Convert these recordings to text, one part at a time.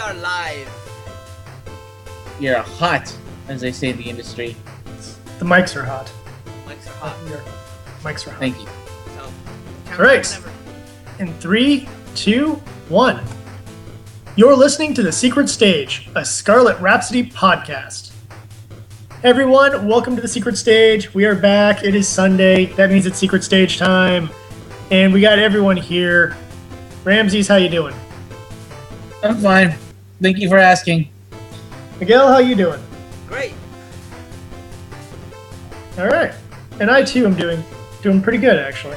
are live. You're hot, as they say in the industry. The mics are hot. Mics are hot. Mics are hot. Thank you. So, All right. In 3, 2, 1. You're listening to The Secret Stage, a Scarlet Rhapsody podcast. Hey everyone, welcome to The Secret Stage. We are back. It is Sunday. That means it's Secret Stage time. And we got everyone here. Ramses, how you doing? I'm fine. Thank you for asking. Miguel, how you doing? Great. All right. And I too am doing pretty good actually.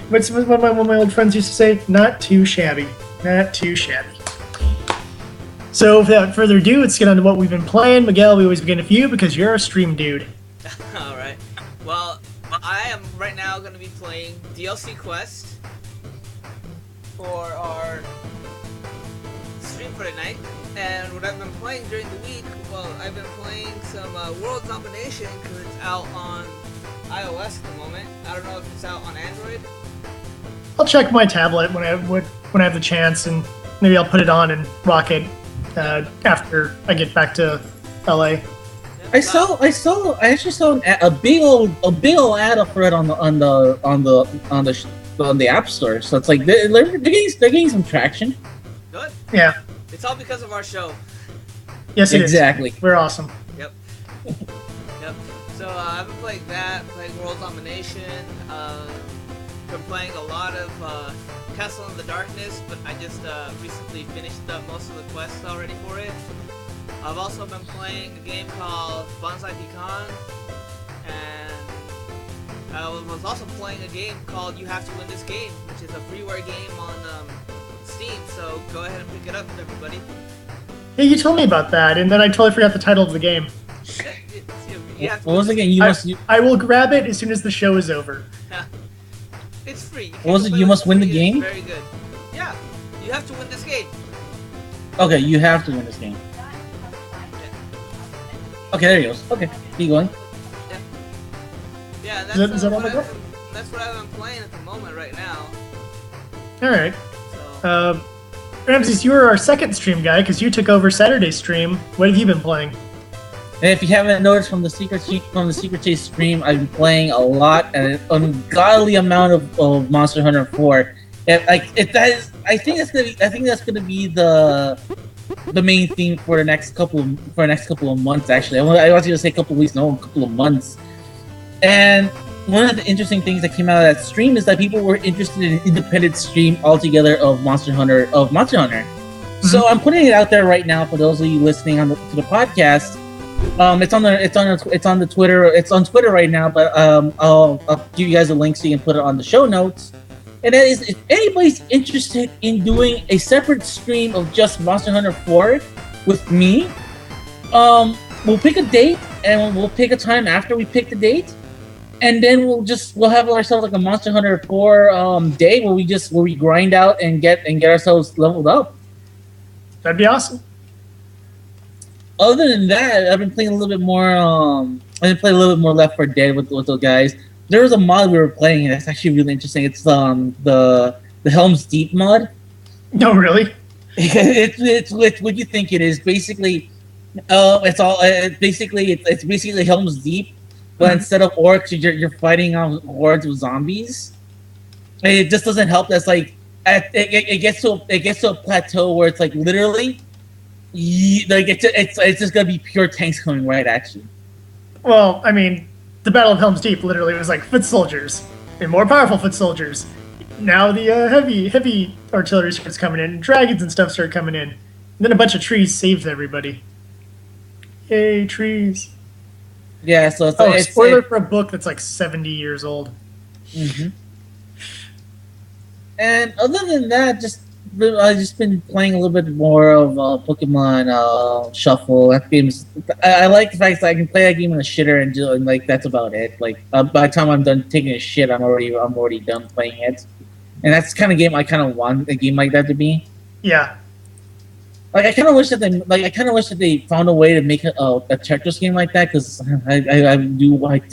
What's one of my old friends used to say? Not too shabby. Not too shabby. So without further ado, let's get on to what we've been playing. Miguel, we always begin with you because you're a stream dude. Alright. Well, I am right now going to be playing DLC Quest for our stream for tonight. And what I've been playing during the week, well, I've been playing some World Domination because it's out on iOS at the moment. I don't know if it's out on Android. I'll check my tablet when I have the chance, and maybe I'll put it on and rock it after I get back to LA. I actually saw a big old ad for it on the App Store. So it's like they're getting some traction. Good. Yeah. It's all because of our show. Yes, it exactly. Is. We're awesome. Yep. Yep. So I've been playing that, playing World Domination. Been playing a lot of Castle in the Darkness, but I just recently finished most of the quests already for it. I've also been playing a game called Bonsai Pecan, and I was also playing a game called You Have to Win This Game, which is a freeware game on Steam, so go ahead and pick it up, everybody. Yeah, you told me about that, and then I totally forgot the title of the game. What was the game? I will grab it as soon as the show is over. It's free. What was it? You must win the game? Very good. Yeah, you have to win this game. Okay, you have to win this game. Okay, there he goes. Okay, keep going. Yeah, is that all that's what I've been playing at the moment right now. Alright. So. Ramses, you were our second stream guy because you took over Saturday's stream. What have you been playing? And if you haven't noticed from the Secret Chase stream, I've been playing a lot and an ungodly amount of Monster Hunter 4. I think that's gonna be the main theme for the next couple of months. Actually, I was gonna say a couple of weeks, no, a couple of months. And one of the interesting things that came out of that stream is that people were interested in an independent stream altogether of Monster Hunter. Mm-hmm. So I'm putting it out there right now for those of you listening to the podcast. It's on Twitter right now, but I'll give you guys a link so you can put it on the show notes. And that is, if anybody's interested in doing a separate stream of just Monster Hunter 4 with me, we'll pick a date and we'll pick a time after we pick the date, and then we'll have ourselves like a Monster Hunter 4 day where we grind out and get ourselves leveled up. That'd be awesome. Other than that, I've been playing a little bit more. Left 4 Dead with those guys. There was a mod we were playing, and it's actually really interesting. It's the Helm's Deep mod. No, really? it's what you think it is. Basically, it's basically Helm's Deep, but instead of orcs, you're fighting hordes of zombies. And it just doesn't help. That's like it gets to a plateau where it's like literally. It's just gonna be pure tanks coming right at you. Well, I mean, the Battle of Helm's Deep literally was like foot soldiers and more powerful foot soldiers. Now the heavy artillery starts coming in, and dragons and stuff start coming in. And then a bunch of trees saved everybody. Yay, trees! Yeah, so it's spoiler for a book that's like 70 years old. Mm-hmm. And other than that, I've just been playing a little bit more of Pokemon Shuffle. That game's. I like the fact that I can play that game in a shitter and like that's about it. Like by the time I'm done taking a shit, I'm already done playing it. And that's the kind of game I kind of want a game like that to be. Yeah. Like I kind of wish that they found a way to make a Tetris game like that, because I do like,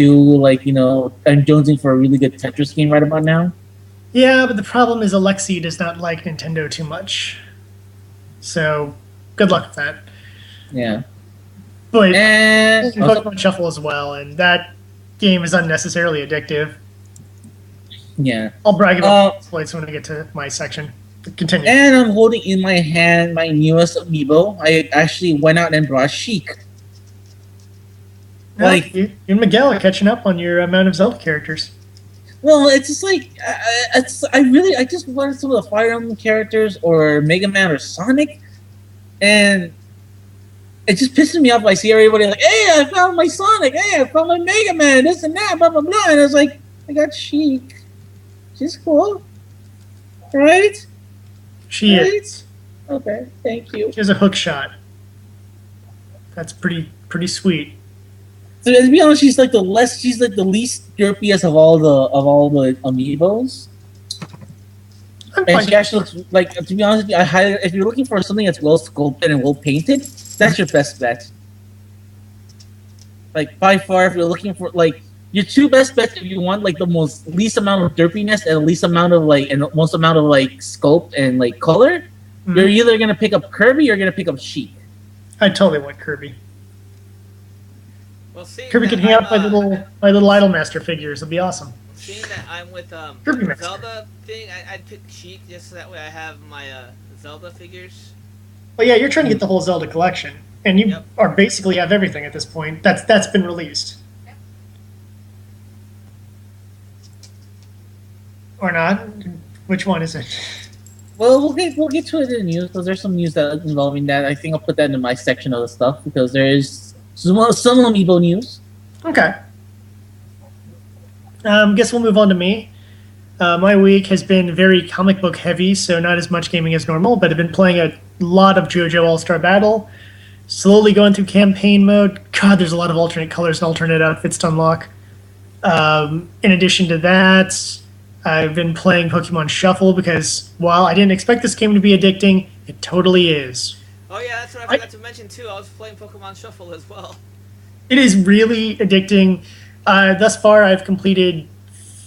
you know, I'm jonesing for a really good Tetris game right about now. Yeah, but the problem is Alexi does not like Nintendo too much. So, good luck with that. Yeah. But And Pokemon Shuffle as well, and that game is unnecessarily addictive. yeah. I'll brag about exploits when I get to my section. Continue. And I'm holding in my hand my newest amiibo. I actually went out and brought Sheik. Like you and Miguel are catching up on your amount of Zelda characters. Well, it's just like I just wanted some of the Fire Emblem characters or Mega Man or Sonic, and it just pisses me off. I see everybody like, "Hey, I found my Sonic! Hey, I found my Mega Man! This and that, blah blah blah." And I was like, "I got Sheik. She's cool, right? She is. Okay, thank you." She has a hook shot. That's pretty sweet. So to be honest, she's like the least derpiest of all the amiibos. And she actually looks like, to be honest with you, if you're looking for something that's well sculpted and well painted, that's your best bet. Like by far, if you're looking for like your two best bets, if you want like the least amount of derpiness and the least amount of most amount of like sculpt and like color, you're either gonna pick up Kirby or you're gonna pick up Sheik. I totally want Kirby. Well, Kirby can hang out my little Idolmaster figures. It'd be awesome. Seeing that I'm with Zelda thing, I'd pick Sheik just so that way I have my Zelda figures. Well, yeah, you're trying to get the whole Zelda collection, and you are basically have everything at this point. That's been released, or not? Which one is it? Well, we'll get to it in the news because there's some news that involving that. I think I'll put that in my section of the stuff because there is some amiibo news. Okay. Guess we'll move on to me. My week has been very comic book heavy, so not as much gaming as normal, but I've been playing a lot of JoJo All-Star Battle, slowly going through campaign mode. God, there's a lot of alternate colors and alternate outfits to unlock. In addition to that, I've been playing Pokemon Shuffle because while I didn't expect this game to be addicting, it totally is. Oh yeah, that's what I forgot to mention too. I was playing Pokemon Shuffle as well. It is really addicting. Thus far, I've completed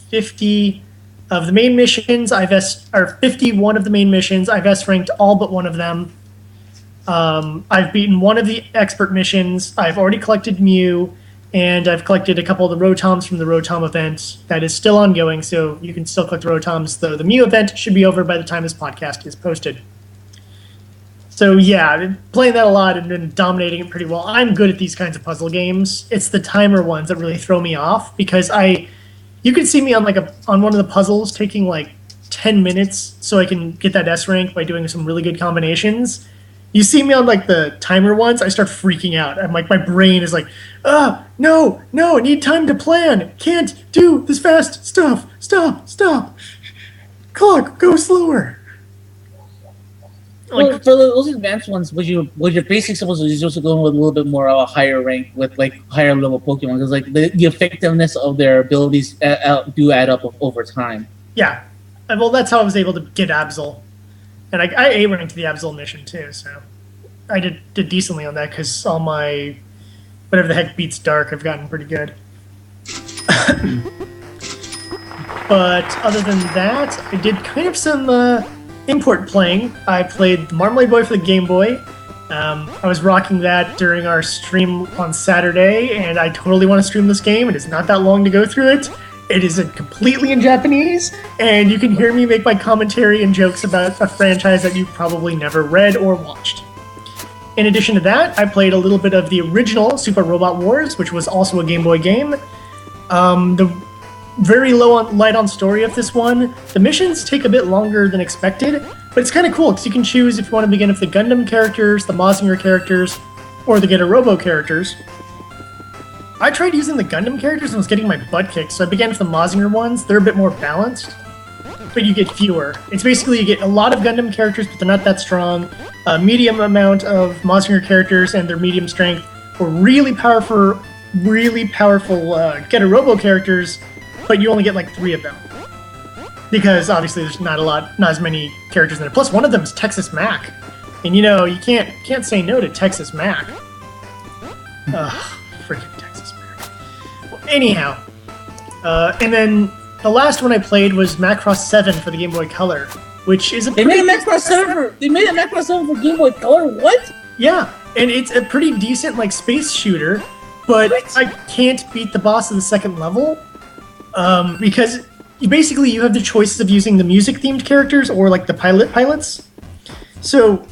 50 of the main missions. 51 of the main missions. I've S-ranked all but one of them. I've beaten one of the expert missions. I've already collected Mew, and I've collected a couple of the Rotoms from the Rotom event. That is still ongoing, so you can still collect the Rotoms, though the Mew event should be over by the time this podcast is posted. So yeah, I've been playing that a lot and been dominating it pretty well. I'm good at these kinds of puzzle games. It's the timer ones that really throw me off because you can see me on on one of the puzzles taking like 10 minutes so I can get that S rank by doing some really good combinations. You see me on like the timer ones, I start freaking out. I'm like, my brain is like, no, I need time to plan. Can't do this fast stuff. Stop. Clock, go slower. Well, for those advanced ones, was your basic supposed to be just going with a little bit more of a higher rank with like higher level Pokemon because like the effectiveness of their abilities do add up over time. Yeah, well, that's how I was able to get Absol, and I A-ranked the Absol mission too, so I did decently on that because all my whatever the heck beats Dark, I've gotten pretty good. But other than that, I did kind of some import playing. I played Marmalade Boy for the Game Boy. I was rocking that during our stream on Saturday, and I totally want to stream this game. It is not that long to go through it. It is completely in Japanese, and you can hear me make my commentary and jokes about a franchise that you probably never read or watched. In addition to that, I played a little bit of the original Super Robot Wars, which was also a Game Boy game. The very light on story of this one. The missions take a bit longer than expected, but it's kind of cool because you can choose if you want to begin with the Gundam characters, the Mazinger characters, or the Getter Robo characters. I tried using the Gundam characters and was getting my butt kicked, so I began with the Mazinger ones. They're a bit more balanced, but you get fewer. It's basically you get a lot of Gundam characters, but they're not that strong. A medium amount of Mazinger characters and their medium strength, or really powerful Getter Robo characters, but you only get like 3 of them. Because obviously there's not as many characters in it. Plus one of them is Texas Mac. And you know, you can't say no to Texas Mac. Ugh, freaking Texas Mac. Well, anyhow. And then the last one I played was Macross 7 for the Game Boy Color, which is a They made a Macross 7 for Game Boy Color? What? Yeah, and it's a pretty decent like space shooter, but I can't beat the boss of the second level because you have the choices of using the music-themed characters or like the pilots. So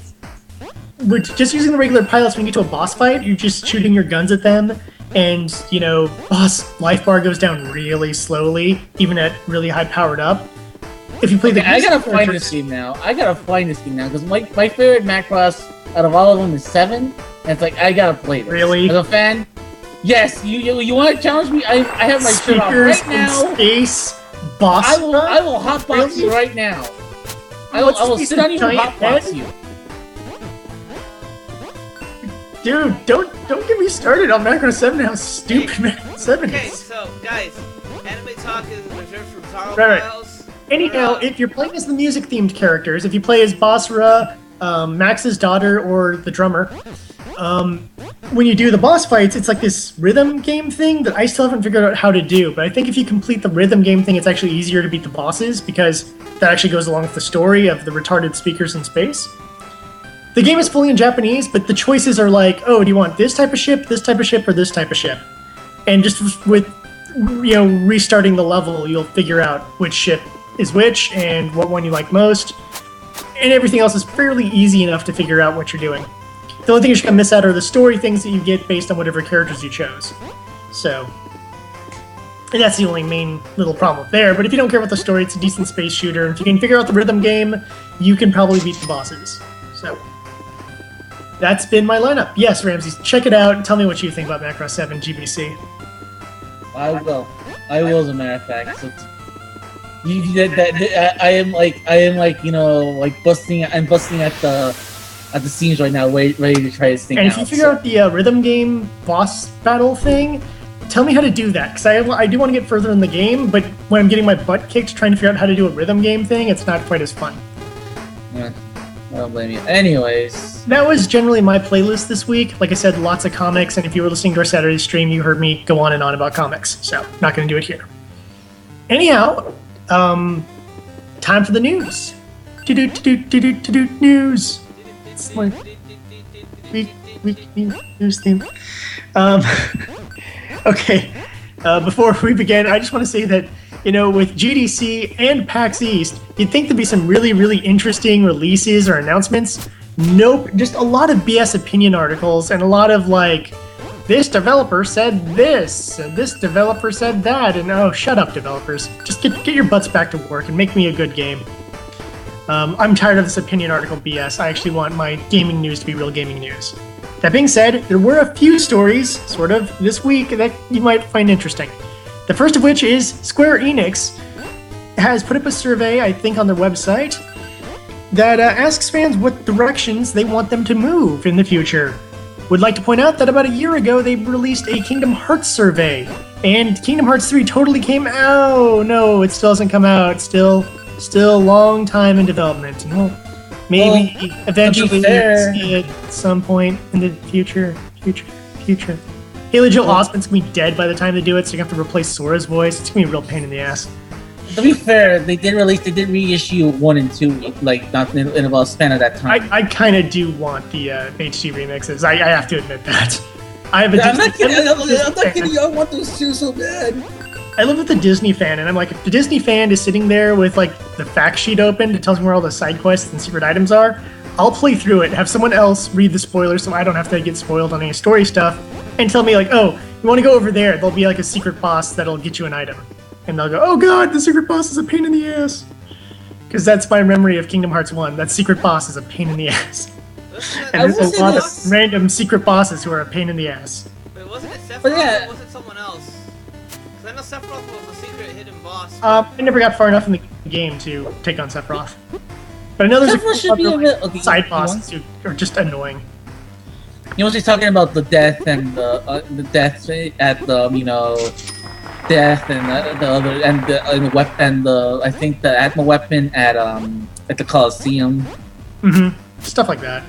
with just using the regular pilots, when you get to a boss fight, you're just shooting your guns at them, and boss life bar goes down really slowly, even at really high powered up. If you play I gotta find this game now. Because my favorite Macross out of all of them is 7, and it's like I gotta play this. Really? As a fan, yes. You want to challenge me? I have my shirt off right now. Space boss. I will hotbox you right now. I will sit on you and hotbox you. Dude, don't get me started on Macross 7. How stupid Macross 7 is. Okay, so guys, anime talk is reserved for Taro Right. Files. Anyhow, if you're playing as the music-themed characters, if you play as Basra, Max's daughter, or the drummer, when you do the boss fights, it's like this rhythm game thing that I still haven't figured out how to do. But I think if you complete the rhythm game thing, it's actually easier to beat the bosses because that actually goes along with the story of the retarded speakers in space. The game is fully in Japanese, but the choices are like, oh, do you want this type of ship, or this type of ship? And just with restarting the level, you'll figure out which ship is which and what one you like most. And everything else is fairly easy enough to figure out what you're doing. The only thing you're going to miss out are the story things that you get based on whatever characters you chose. And that's the only main little problem there. But if you don't care about the story, it's a decent space shooter. If you can figure out the rhythm game, you can probably beat the bosses. So that's been my lineup. Yes, Ramsey, check it out and tell me what you think about Macross 7 GBC. I will, as a matter of fact. So I am busting at the seams right now, ready to try this thing out. And if you figure out the rhythm game boss battle thing, tell me how to do that, because I do want to get further in the game, but when I'm getting my butt kicked trying to figure out how to do a rhythm game thing, it's not quite as fun. Yeah, I don't blame you. Anyways, that was generally my playlist this week. Like I said, lots of comics, and if you were listening to our Saturday stream, you heard me go on and on about comics, so not going to do it here. Anyhow, time for the news. News. It's my week news theme. Okay, before we begin, I just want to say that, with GDC and PAX East, you'd think there'd be some really, really interesting releases or announcements. Nope, just a lot of BS opinion articles and a lot of this developer said this, and this developer said that, and oh, shut up, developers. Just get your butts back to work and make me a good game. I'm tired of this opinion article BS. I actually want my gaming news to be real gaming news. That being said, there were a few stories, sort of, this week that you might find interesting. The first of which is Square-Enix has put up a survey, I think on their website, that asks fans what directions they want them to move in the future. Would like to point out that about a year ago, they released a Kingdom Hearts survey, and Kingdom Hearts 3 totally came out. Oh, no, it still hasn't come out. Still a long time in development. And maybe eventually see it at some point in the future. Haley Joel Osment's gonna be dead by the time they do it, so you have to replace Sora's voice. It's gonna be a real pain in the ass. To be fair, they did reissue 1 and 2, not in about a span of that time. I kind of do want the HD remixes. I have to admit that. I'm not kidding. I want those too so bad. I live with a Disney fan, and I'm like, if the Disney fan is sitting there with the fact sheet open that tells me where all the side quests and secret items are, I'll play through it and have someone else read the spoilers so I don't have to get spoiled on any story stuff, and tell me oh, you want to go over there? There'll be a secret boss that'll get you an item. And they'll go, oh god, the secret boss is a pain in the ass. Because that's my memory of Kingdom Hearts 1. That secret boss is a pain in the ass. And there's a lot of random secret bosses who are a pain in the ass. Wait, wasn't it Sephiroth or was it someone else? Because I know Sephiroth was a secret hidden boss. I never got far enough in the game to take on Sephiroth. But I know there's a side bosses who are just annoying. You know, she's talking about the death and the death at the death and the other and the weapon and I think the Atma weapon at the Coliseum. Stuff like that.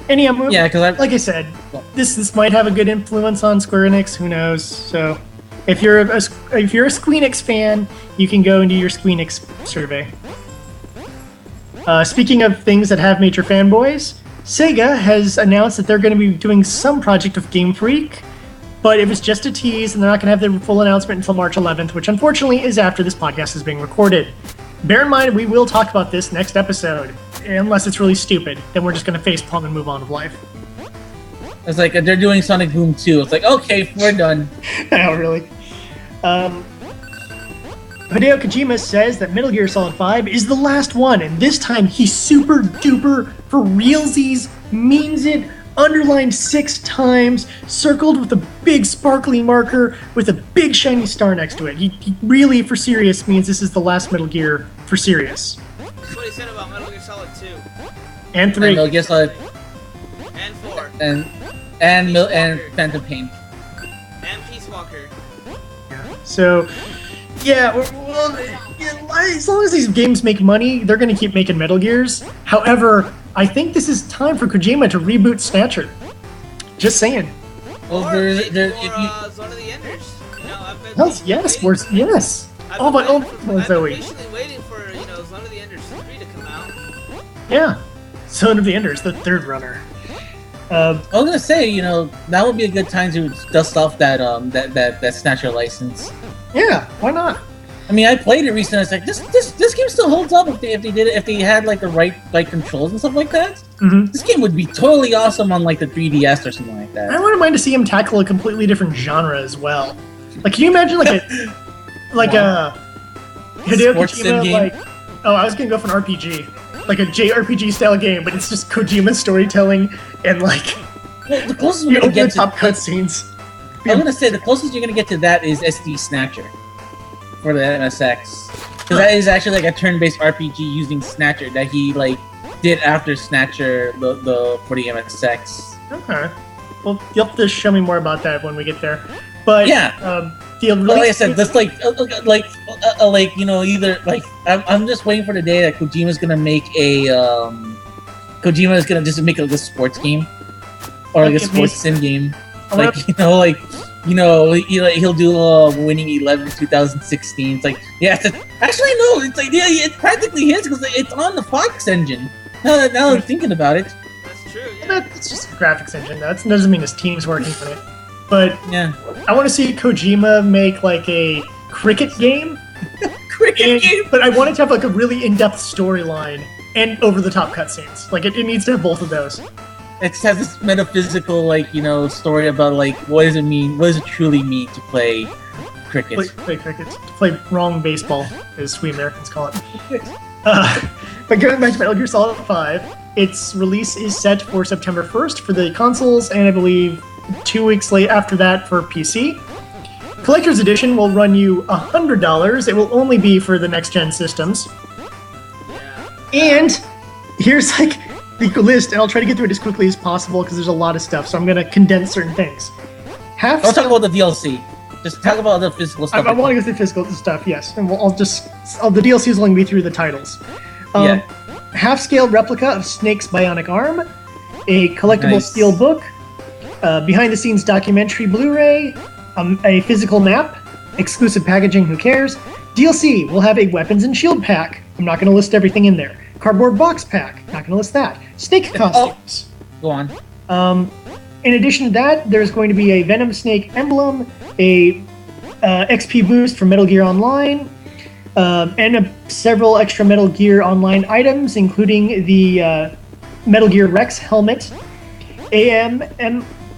Because like I said, this might have a good influence on Square Enix. Who knows? So If you're a Square-Enix fan, you can go and do your Square-Enix survey. Speaking of things that have major fanboys, Sega has announced that they're going to be doing some project with Game Freak, but it was just a tease, and they're not going to have their full announcement until March 11th, which unfortunately is after this podcast is being recorded. Bear in mind, we will talk about this next episode, unless it's really stupid. Then we're just going to facepalm and move on with life. It's like they're doing Sonic Boom 2. It's like, okay, we're done. No, really. Hideo Kojima says that Metal Gear Solid 5 is the last one, and this time he super duper for realsies means it, underlined 6 times, circled with a big sparkly marker with a big shiny star next to it. He really, for serious, means this is the last Metal Gear for serious. That's what he said about Metal Gear Solid 2. And 3. And Metal Gear Solid. And 4. And Phantom Pain. And Peace Walker. So, yeah, well, as long as these games make money, they're going to keep making Metal Gears. However, I think this is time for Kojima to reboot Snatcher. Just saying. Well, Zone of the Enders. You know, I've been yes. I've Oh, been Zoe. patiently waiting for, Zone of the Enders 3 to come out. Yeah, Zone of the Enders, the third runner. I was gonna say, that would be a good time to dust off that Snatcher license. Yeah, why not? I mean, I played it recently. It's like this game still holds up if they had like the right controls and stuff like that. Mm-hmm. This game would be totally awesome on like the 3DS or something like that. I wouldn't mind to see him tackle a completely different genre as well. Like, can you imagine a Hideo Kojima like? Oh, I was gonna go for an RPG, like a JRPG style game, but it's just Kojima storytelling and like the closest you're gonna get to top cutscenes. I'm gonna say the closest you're gonna get to that is SD Snatcher for the MSX, because that is actually like a turn-based RPG using Snatcher that he like did after Snatcher for the MSX. Okay, well, you'll have to show me more about that when we get there. But yeah, like I said, that's either like I'm just waiting for the day that Kojima's gonna make just make a sports game or like a sports sim game. Like he'll do Winning 11 2016. It's like actually no, it's like it practically is because it's on the Fox engine. Now that I'm thinking about it, that's true. Yeah. That's just a graphics engine. That doesn't mean his team's working on it. But yeah, I want to see Kojima make like a cricket game. But I want it to have like a really in-depth storyline and over-the-top cutscenes. Like it needs to have both of those. It has this metaphysical, story about what does it mean? What does it truly mean to play cricket? Play cricket. To play wrong baseball, as we Americans call it. But going back to Metal Gear Solid 5, its release is set for September 1st for the consoles, and I believe 2 weeks late after that for PC. Collector's Edition will run you $100. It will only be for the next-gen systems. And here's the list, and I'll try to get through it as quickly as possible because there's a lot of stuff, so I'm going to condense certain things. Don't talk about the DLC. Just talk about the physical stuff. I want to go through physical stuff, yes. And the DLCs will only be through the titles. Half-scale replica of Snake's bionic arm, a collectible steel book, behind-the-scenes documentary Blu-ray, a physical map, exclusive packaging, who cares? DLC will have a weapons and shield pack. I'm not going to list everything in there. Cardboard box pack. Not going to list that. Snake costumes. Go on. In addition to that, there's going to be a Venom Snake emblem, a XP boost from Metal Gear Online, and several extra Metal Gear Online items, including the Metal Gear Rex helmet,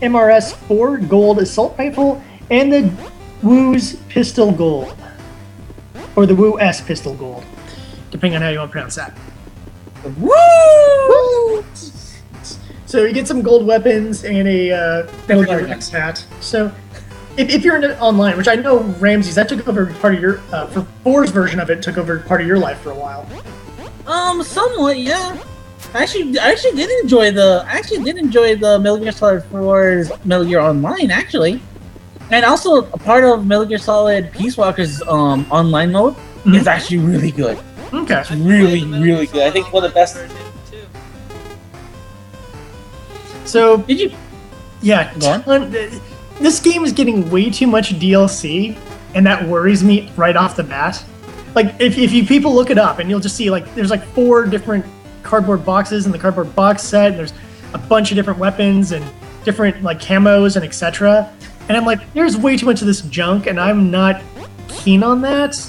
MRS-4 gold assault rifle, and the Woo's pistol gold. Or the Woo S pistol gold, depending on how you want to pronounce that. Woo! So you get some gold weapons and a Metal Gear Rex hat. So if you're in it online, which I know Ramses, that took over part of your for 4's version of it took over part of your life for a while. Somewhat, yeah. I actually did enjoy the Metal Gear Solid 4's Metal Gear Online actually, and also a part of Metal Gear Solid Peace Walker's online mode is actually really good. Okay, it's really good. I think one of the best. So did you? Yeah, this game is getting way too much DLC, and that worries me right off the bat. Like, if you people look it up, and you'll just see, like, there's like 4 different cardboard boxes in the cardboard box set, and there's a bunch of different weapons and different, like, camos and etc. And I'm like, there's way too much of this junk, and I'm not keen on that.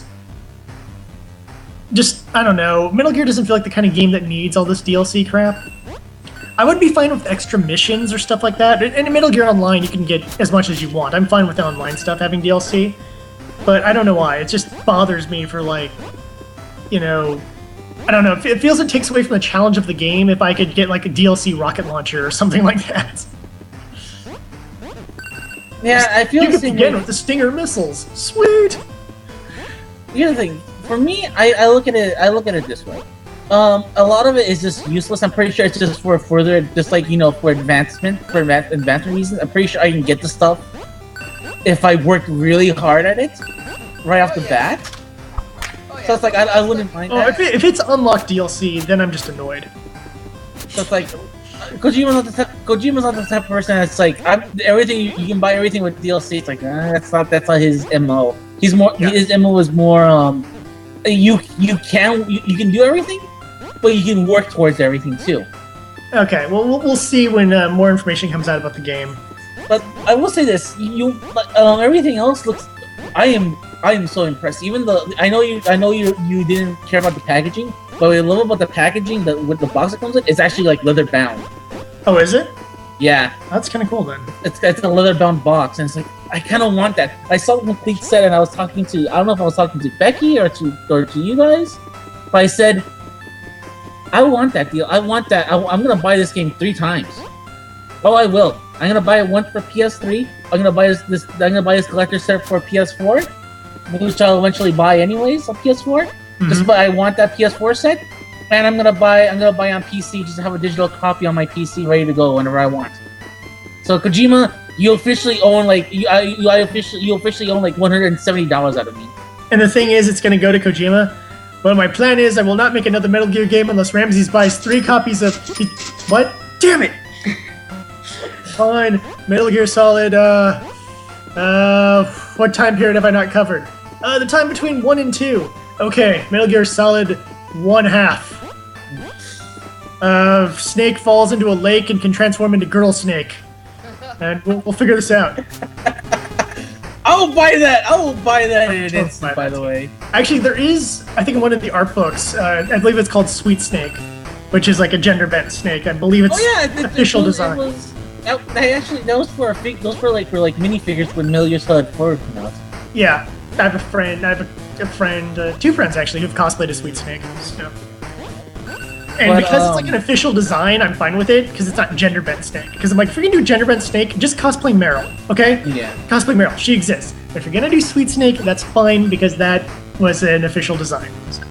Just, I don't know. Metal Gear doesn't feel like the kind of game that needs all this DLC crap. I would be fine with extra missions or stuff like that. And in Metal Gear Online, you can get as much as you want. I'm fine with the online stuff having DLC. But I don't know why. It just bothers me for, like, you know... I don't know. It feels it takes away from the challenge of the game if I could get, like, a DLC rocket launcher or something like that. Yeah, I feel you the could same begin way. with the Stinger missiles. Sweet! Here's the thing. For me, I look at it this way. A lot of it is just useless. I'm pretty sure it's just for further, just like, you know, for advancement reasons. I'm pretty sure I can get the stuff if I work really hard at it right off the bat. So it's like I wouldn't mind that. If it's unlocked DLC, then I'm just annoyed. So it's like Kojima's not the type of person that's like everything you can buy everything with DLC. It's like that's not his MO. His MO is more you can do everything, but you can work towards everything too. Okay, well we'll see when more information comes out about the game. But I will say this: everything else looks. I am so impressed. Even though I know you didn't care about the packaging, but what I love about the packaging, with the box it comes in, it's actually like leather bound. Oh, is it? Yeah, that's kind of cool then. It's a leather bound box, and it's like I kind of want that. I saw the complete set, and I was talking to I don't know if I was talking to Becky or to you guys, but I said I want that deal. I want that. I'm gonna buy this game 3 times. Oh, I will. I'm gonna buy it once for PS3. I'm gonna buy this. I'm gonna buy this collector set for PS4, which I'll eventually buy anyways on PS4. Just but I want that PS4 set, and I'm gonna buy on PC just to have a digital copy on my PC ready to go whenever I want. So Kojima, you officially own you officially own like $170 out of me. And the thing is, it's gonna go to Kojima. Well, my plan is I will not make another Metal Gear game unless Ramses buys 3 copies of. What? Damn it! Fine. Metal Gear Solid, what time period have I not covered? The time between 1 and 2. Okay, Metal Gear Solid 1/2. Snake falls into a lake and can transform into Girl Snake. And we'll figure this out. I'll buy that! I will buy that in an instant, by the way. Actually, there is, I think in one of the art books, I believe it's called Sweet Snake, which is like a gender-bent snake. I believe it's official design. That was for minifigures when Metal Gear Solid 4 came out. Yeah, I have a friend, 2 friends actually, who've cosplayed as Sweet Snake. So. And because it's like an official design, I'm fine with it, because it's not gender-bent Snake. Because I'm like, if you're gonna do gender-bent Snake, just cosplay Meryl, okay? Yeah. Cosplay Meryl, she exists. If you're gonna do Sweet Snake, that's fine, because that was an official design. So.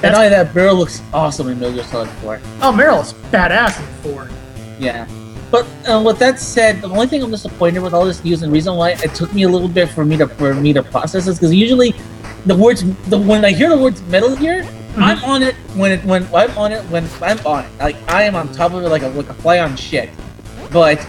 And only that, Meryl looks awesome in Metal Gear Solid 4. Oh, Meryl's badass in 4. Yeah. But with that said, the only thing I'm disappointed with all this news, and the reason why it took me a little bit for me to process this, because usually when I hear the words Metal Gear, I'm on it when I'm on it. Like I am on top of it like a fly on shit. But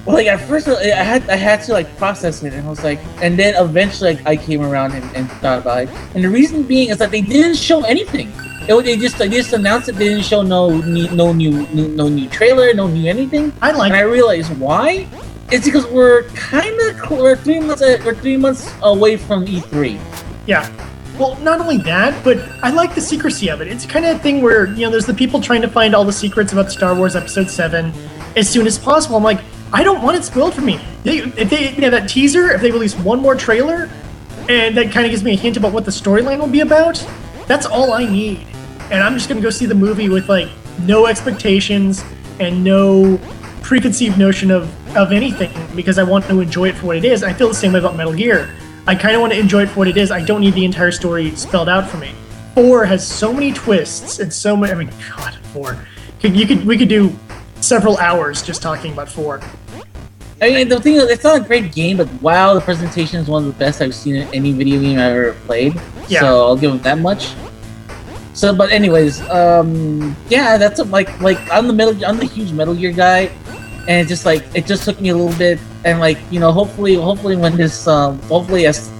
like at first I had to like process it, and I was like, and then eventually I came around and thought about it. And the reason being is that they didn't show anything. They just announced it. They didn't show no new trailer, no new anything. And I realized why. It's because we're 3 months away from E3. Yeah. Well, not only that, but I like the secrecy of it. It's kind of a thing where, you know, there's the people trying to find all the secrets about Star Wars Episode 7 as soon as possible. I'm like, I don't want it spoiled for me. If they have that teaser, if they release one more trailer, and that kind of gives me a hint about what the storyline will be about, that's all I need. And I'm just going to go see the movie with, like, no expectations and no preconceived notion of anything, because I want to enjoy it for what it is. I feel the same way about Metal Gear. I kind of want to enjoy it for what it is. I don't need the entire story spelled out for me. 4 has so many twists and so many. I mean, God, 4. We could do several hours just talking about 4. I mean, the thing is, it's not a great game, but wow, the presentation is one of the best I've seen in any video game I've ever played. Yeah. So I'll give it that much. So, but anyways, yeah, that's like I'm the huge Metal Gear guy, and it just took me a little bit. and like hopefully when this hopefully as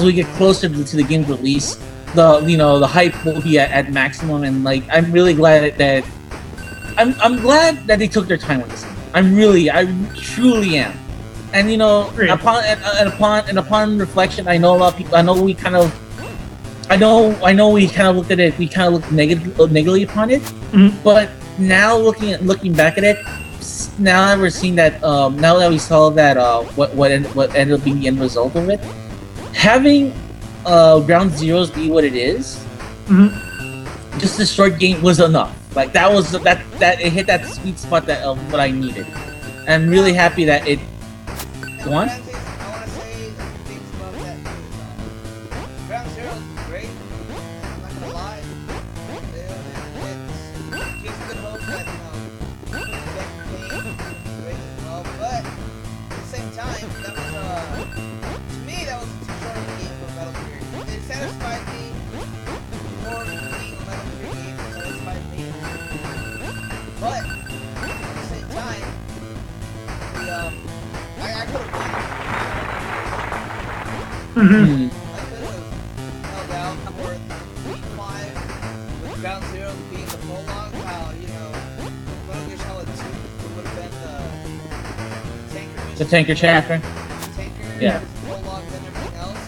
we get closer to the game's release, the hype will be at maximum, and like I'm really glad that I'm glad that they took their time with this. I truly am. And upon reflection, I know a lot of people. I know we kind of looked at it. We kind of looked negatively upon it. Mm-hmm. But now looking back at it, now that we're seeing that, now that we saw that what ended up being the end result of it, having Ground Zeroes be what it is, mm-hmm. just the short game was enough. Like that it hit that sweet spot that what I needed. I'm really happy that it. Go on. I want to say things about that. Ground Zero is great. I'm not gonna lie. It gives good hope that the game is great as well. But at the same time, that was to me that was too short of a game for Metal Gear. It satisfied me more being a Metal Gear game. It satisfied me. But at the same time, I could have won. Mm-hmm. I could have held out for E5 with Ground Zero being the prologue. How, Metal Gear Solid 2 would have been the tanker mission. The tanker chapter. Tanker, Yeah. prologue, then everything else.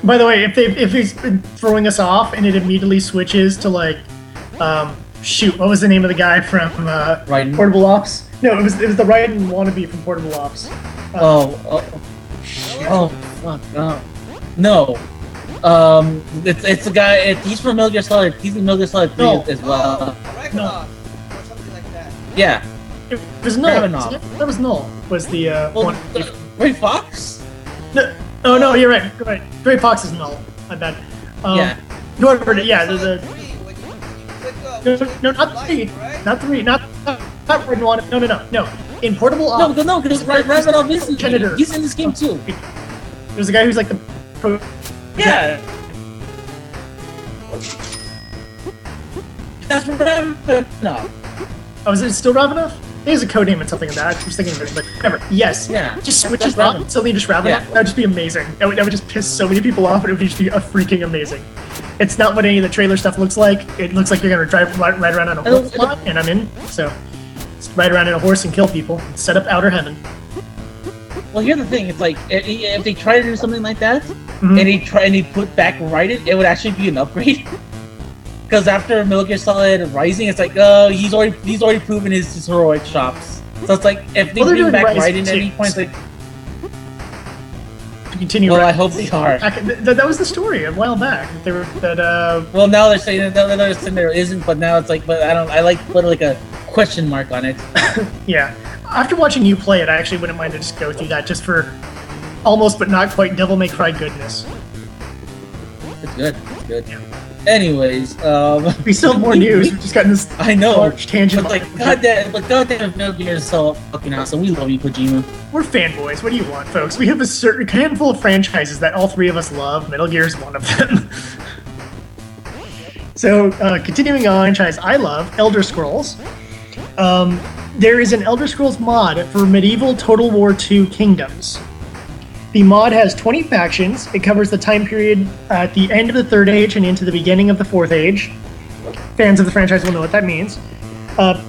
By the way, if he's been throwing us off and it immediately switches to like, shoot, what was the name of the guy from Raiden? Portable Ops? No, it was the Raiden wannabe from Portable Ops. Fuck no. It's the guy. He's from Metal Gear Solid. He's in Metal Gear Solid 3 as well. Ragnarok, or something like that. Yeah. It was Null. Ravenov. That was Null. Was the one? Ray Fox? No, oh no, you're right. You're right. Gray Fox is Null. I bet. Yeah. Whoever. Yeah. No, not 3. Right? Not 3. Not Raiden Wannabe. No. In Portable Ops. No, because Ravenov is in Janitor. He's in this game too. There's a guy who's like the pro. Yeah. That's Ravenov. Oh, is it still Ravenov? I think it's a code name and something like that. I was thinking of it, but whatever. Yes. Yeah. Just switches That's up, suddenly just Ravenov. Yeah. That would just be amazing. That would just piss so many people off, and it would just be freaking amazing. It's not what any of the trailer stuff looks like. It looks like you're gonna ride around on a horse lot, and I'm in. So, just ride around on a horse and kill people. And set up Outer Heaven. Well, here's the thing. It's like if they try to do something like that, Mm-hmm. and they put back Raiden, it would actually be an upgrade. Because after Metal Gear Solid Rising, it's like, he's already proven his heroic chops. So it's like if they bring back Raiden at any point, it's like. To continue. Well, I hope they are. That was the story a while back. They were that. Well, now they're saying there isn't, but now it's like, but I don't. I like put like a question mark on it. Yeah. After watching you play it, I actually wouldn't mind to just go through that just for almost but not quite Devil May Cry goodness. It's good. It's good. Yeah. Anyways, we still have more news. We've just gotten this I know. large tangent. But like, goddamn, Metal Gear is so fucking awesome. We love you, Kojima. We're fanboys. What do you want, folks? We have a certain handful of franchises that all three of us love. Metal Gear is one of them. So, continuing on, franchise I love, Elder Scrolls. There is an Elder Scrolls mod for Medieval Total War II Kingdoms. The mod has 20 factions. It covers the time period at the end of the Third Age and into the beginning of the Fourth Age. Fans of the franchise will know what that means.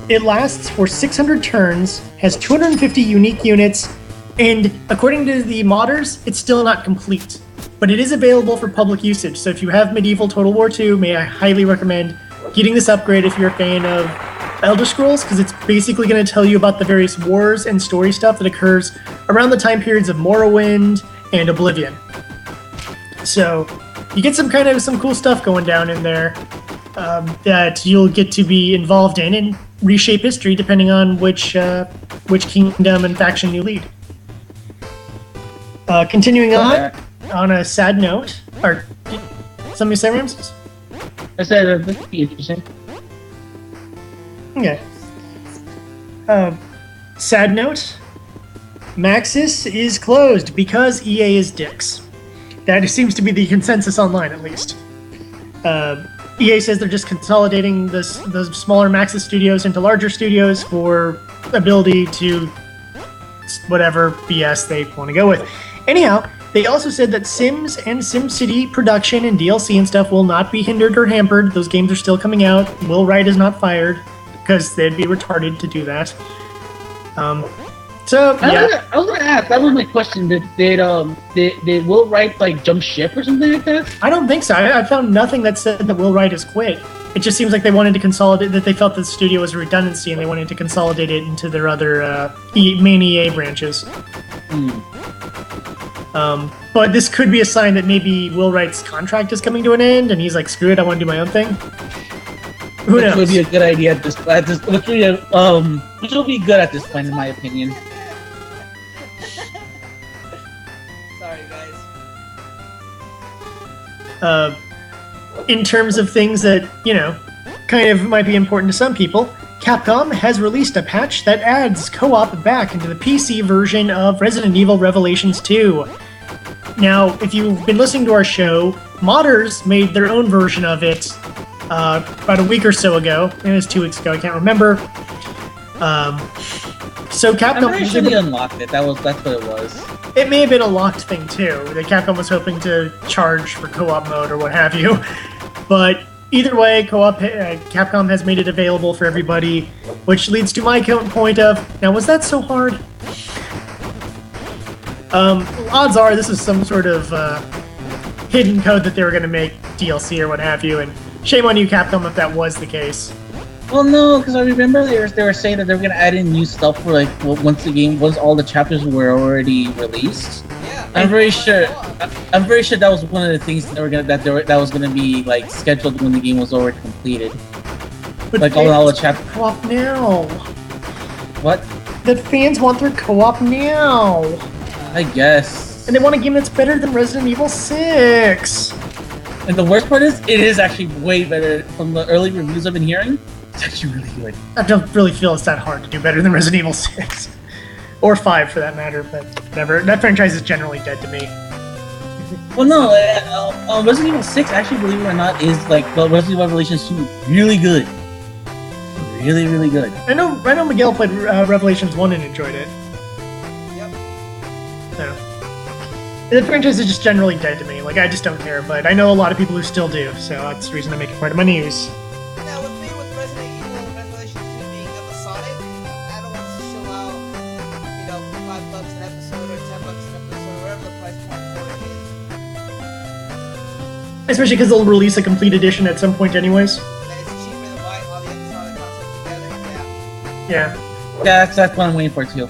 It lasts for 600 turns, has 250 unique units, and according to the modders, it's still not complete. But it is available for public usage, so if you have Medieval Total War II, may I highly recommend getting this upgrade if you're a fan of Elder Scrolls, because it's basically going to tell you about the various wars and story stuff that occurs around the time periods of Morrowind and Oblivion. So you get some cool stuff going down in there that you'll get to be involved in and reshape history depending on which kingdom and faction you lead. Continuing on a sad note, or something to say, Ramses? I said this would be interesting. Okay. Sad note, Maxis is closed because EA is dicks. That seems to be the consensus online, at least. EA says they're just consolidating the smaller Maxis studios into larger studios for ability to whatever BS they want to go with. Anyhow, they also said that Sims and SimCity production and DLC and stuff will not be hindered or hampered. Those games are still coming out. Will Wright is not fired because they'd be retarded to do that. So yeah, I was gonna ask. That was my question. Did Will Wright like jump ship or something like that? I don't think so. I found nothing that said that Will Wright has quit. It just seems like they wanted to consolidate, that they felt that the studio was a redundancy and they wanted to consolidate it into their other main EA branches. But this could be a sign that maybe Will Wright's contract is coming to an end and he's like, screw it, I want to do my own thing. Who knows? Which would be a good idea at this which will be good at this point, in my opinion. Sorry, guys. In terms of things that, kind of might be important to some people, Capcom has released a patch that adds co-op back into the PC version of Resident Evil Revelations 2. Now, if you've been listening to our show, modders made their own version of it about a week or so ago. Maybe it was 2 weeks ago, I can't remember. So Capcom... I'm pretty sure they unlocked it. That's what it was. It may have been a locked thing, too, that Capcom was hoping to charge for co-op mode or what have you. But either way, co-op Capcom has made it available for everybody, which leads to my point of, now was that so hard? Odds are this is some sort of hidden code that they were going to make DLC or what have you, and shame on you, Capcom, if that was the case. Well, no, because I remember they were saying that they were going to add in new stuff for once all the chapters were already released. Yeah. I'm very sure that was one of the things that was gonna be like scheduled when the game was already completed. But like all the chapters. Co-op now. What? That fans want their co-op now. I guess. And they want a game that's better than Resident Evil 6. And the worst part is, it is actually way better. From the early reviews I've been hearing, it's actually really good. I don't really feel it's that hard to do better than Resident Evil 6. Or 5 for that matter, but whatever. That franchise is generally dead to me. Well, no, Resident Evil 6, actually, believe it or not, is like Resident Evil Revelations 2, really good. Really, really good. I know Miguel played Revelations 1 and enjoyed it. Yep. So, the franchise is just generally dead to me. Like, I just don't care, but I know a lot of people who still do, so that's the reason I make it part of my news. Now, with me, with Resident Evil Revelations 2 being episodic, I don't want to show out, $5 an episode or $10 an episode, whatever the price point for it is. Especially because they'll release a complete edition at some point anyways. And it's cheaper than buying all the episodic concepts together, Yeah. Yeah, that's what I'm waiting for, too.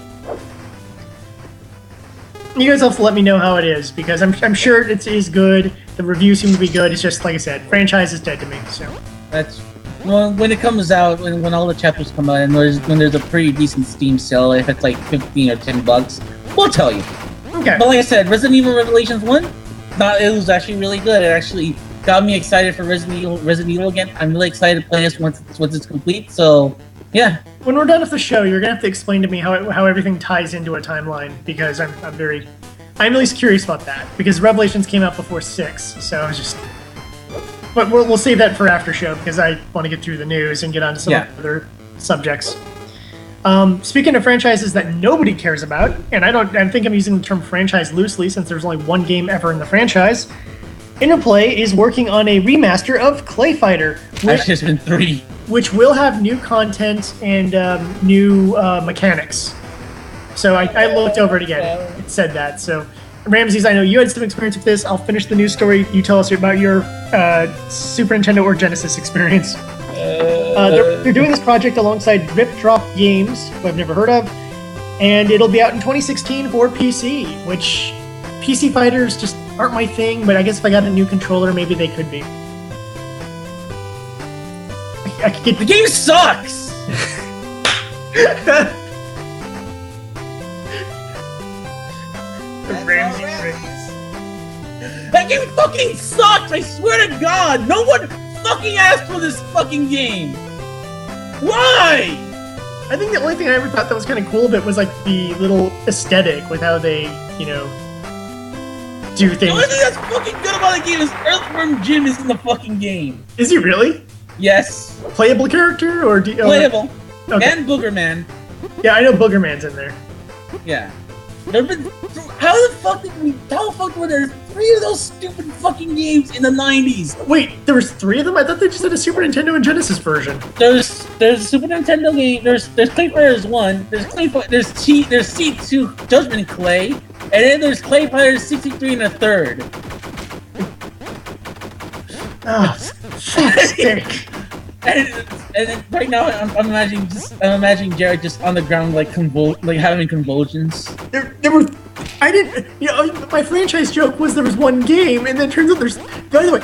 You guys have to let me know how it is, because I'm sure it is good. The reviews seem to be good. It's just, like I said, franchise is dead to me, so. That's... Well, when it comes out, when all the chapters come out, and when there's a pretty decent Steam sale, if it's like $15 or $10, we'll tell you. Okay. But like I said, Resident Evil Revelations 1, it was actually really good. It actually got me excited for Resident Evil again. I'm really excited to play this once it's complete, so yeah. When we're done with the show, you're gonna have to explain to me how everything ties into a timeline, because I'm at least curious about that, because Revelations came out before 6, so I was just... But we'll save that for after show, because I want to get through the news and get on to some other subjects. Speaking of franchises that nobody cares about, and I think I'm using the term franchise loosely since there's only one game ever in the franchise, Interplay is working on a remaster of Clayfighter. Actually, there's been 3. Which will have new content and new mechanics. So I looked over it again. It said that. So, Ramses, I know you had some experience with this. I'll finish the news story. You tell us about your Super Nintendo or Genesis experience. They're doing this project alongside Drip Drop Games, who I've never heard of, and it'll be out in 2016 for PC, which PC fighters just aren't my thing, but I guess if I got a new controller, maybe they could be. I could get the game sucks! That game fucking sucks! I swear to God! No one fucking asked for this fucking game! Why? I think the only thing I ever thought that was kind of cool of it was like the little aesthetic with how they, do things. The only thing that's fucking good about the game is Earthworm Jim is in the fucking game. Is he really? Yes. Playable character or playable? Okay. And Boogerman. Yeah, I know Boogerman's in there. Yeah. There've been how the fuck were there 3 of those stupid fucking games in the 90s? Wait, there was 3 of them? I thought they just had a Super Nintendo and Genesis version. There's a Super Nintendo game. There's Clayfighter 1. There's Clayfighter. There's C2 Judgment Clay, and then there's Clayfighter 63 and a third. Oh, fuck's sake. And right now I'm imagining Jared just on the ground like having convulsions. There were. I didn't. You know, my franchise joke was there was 1 game, and then it turns out there's. By the way,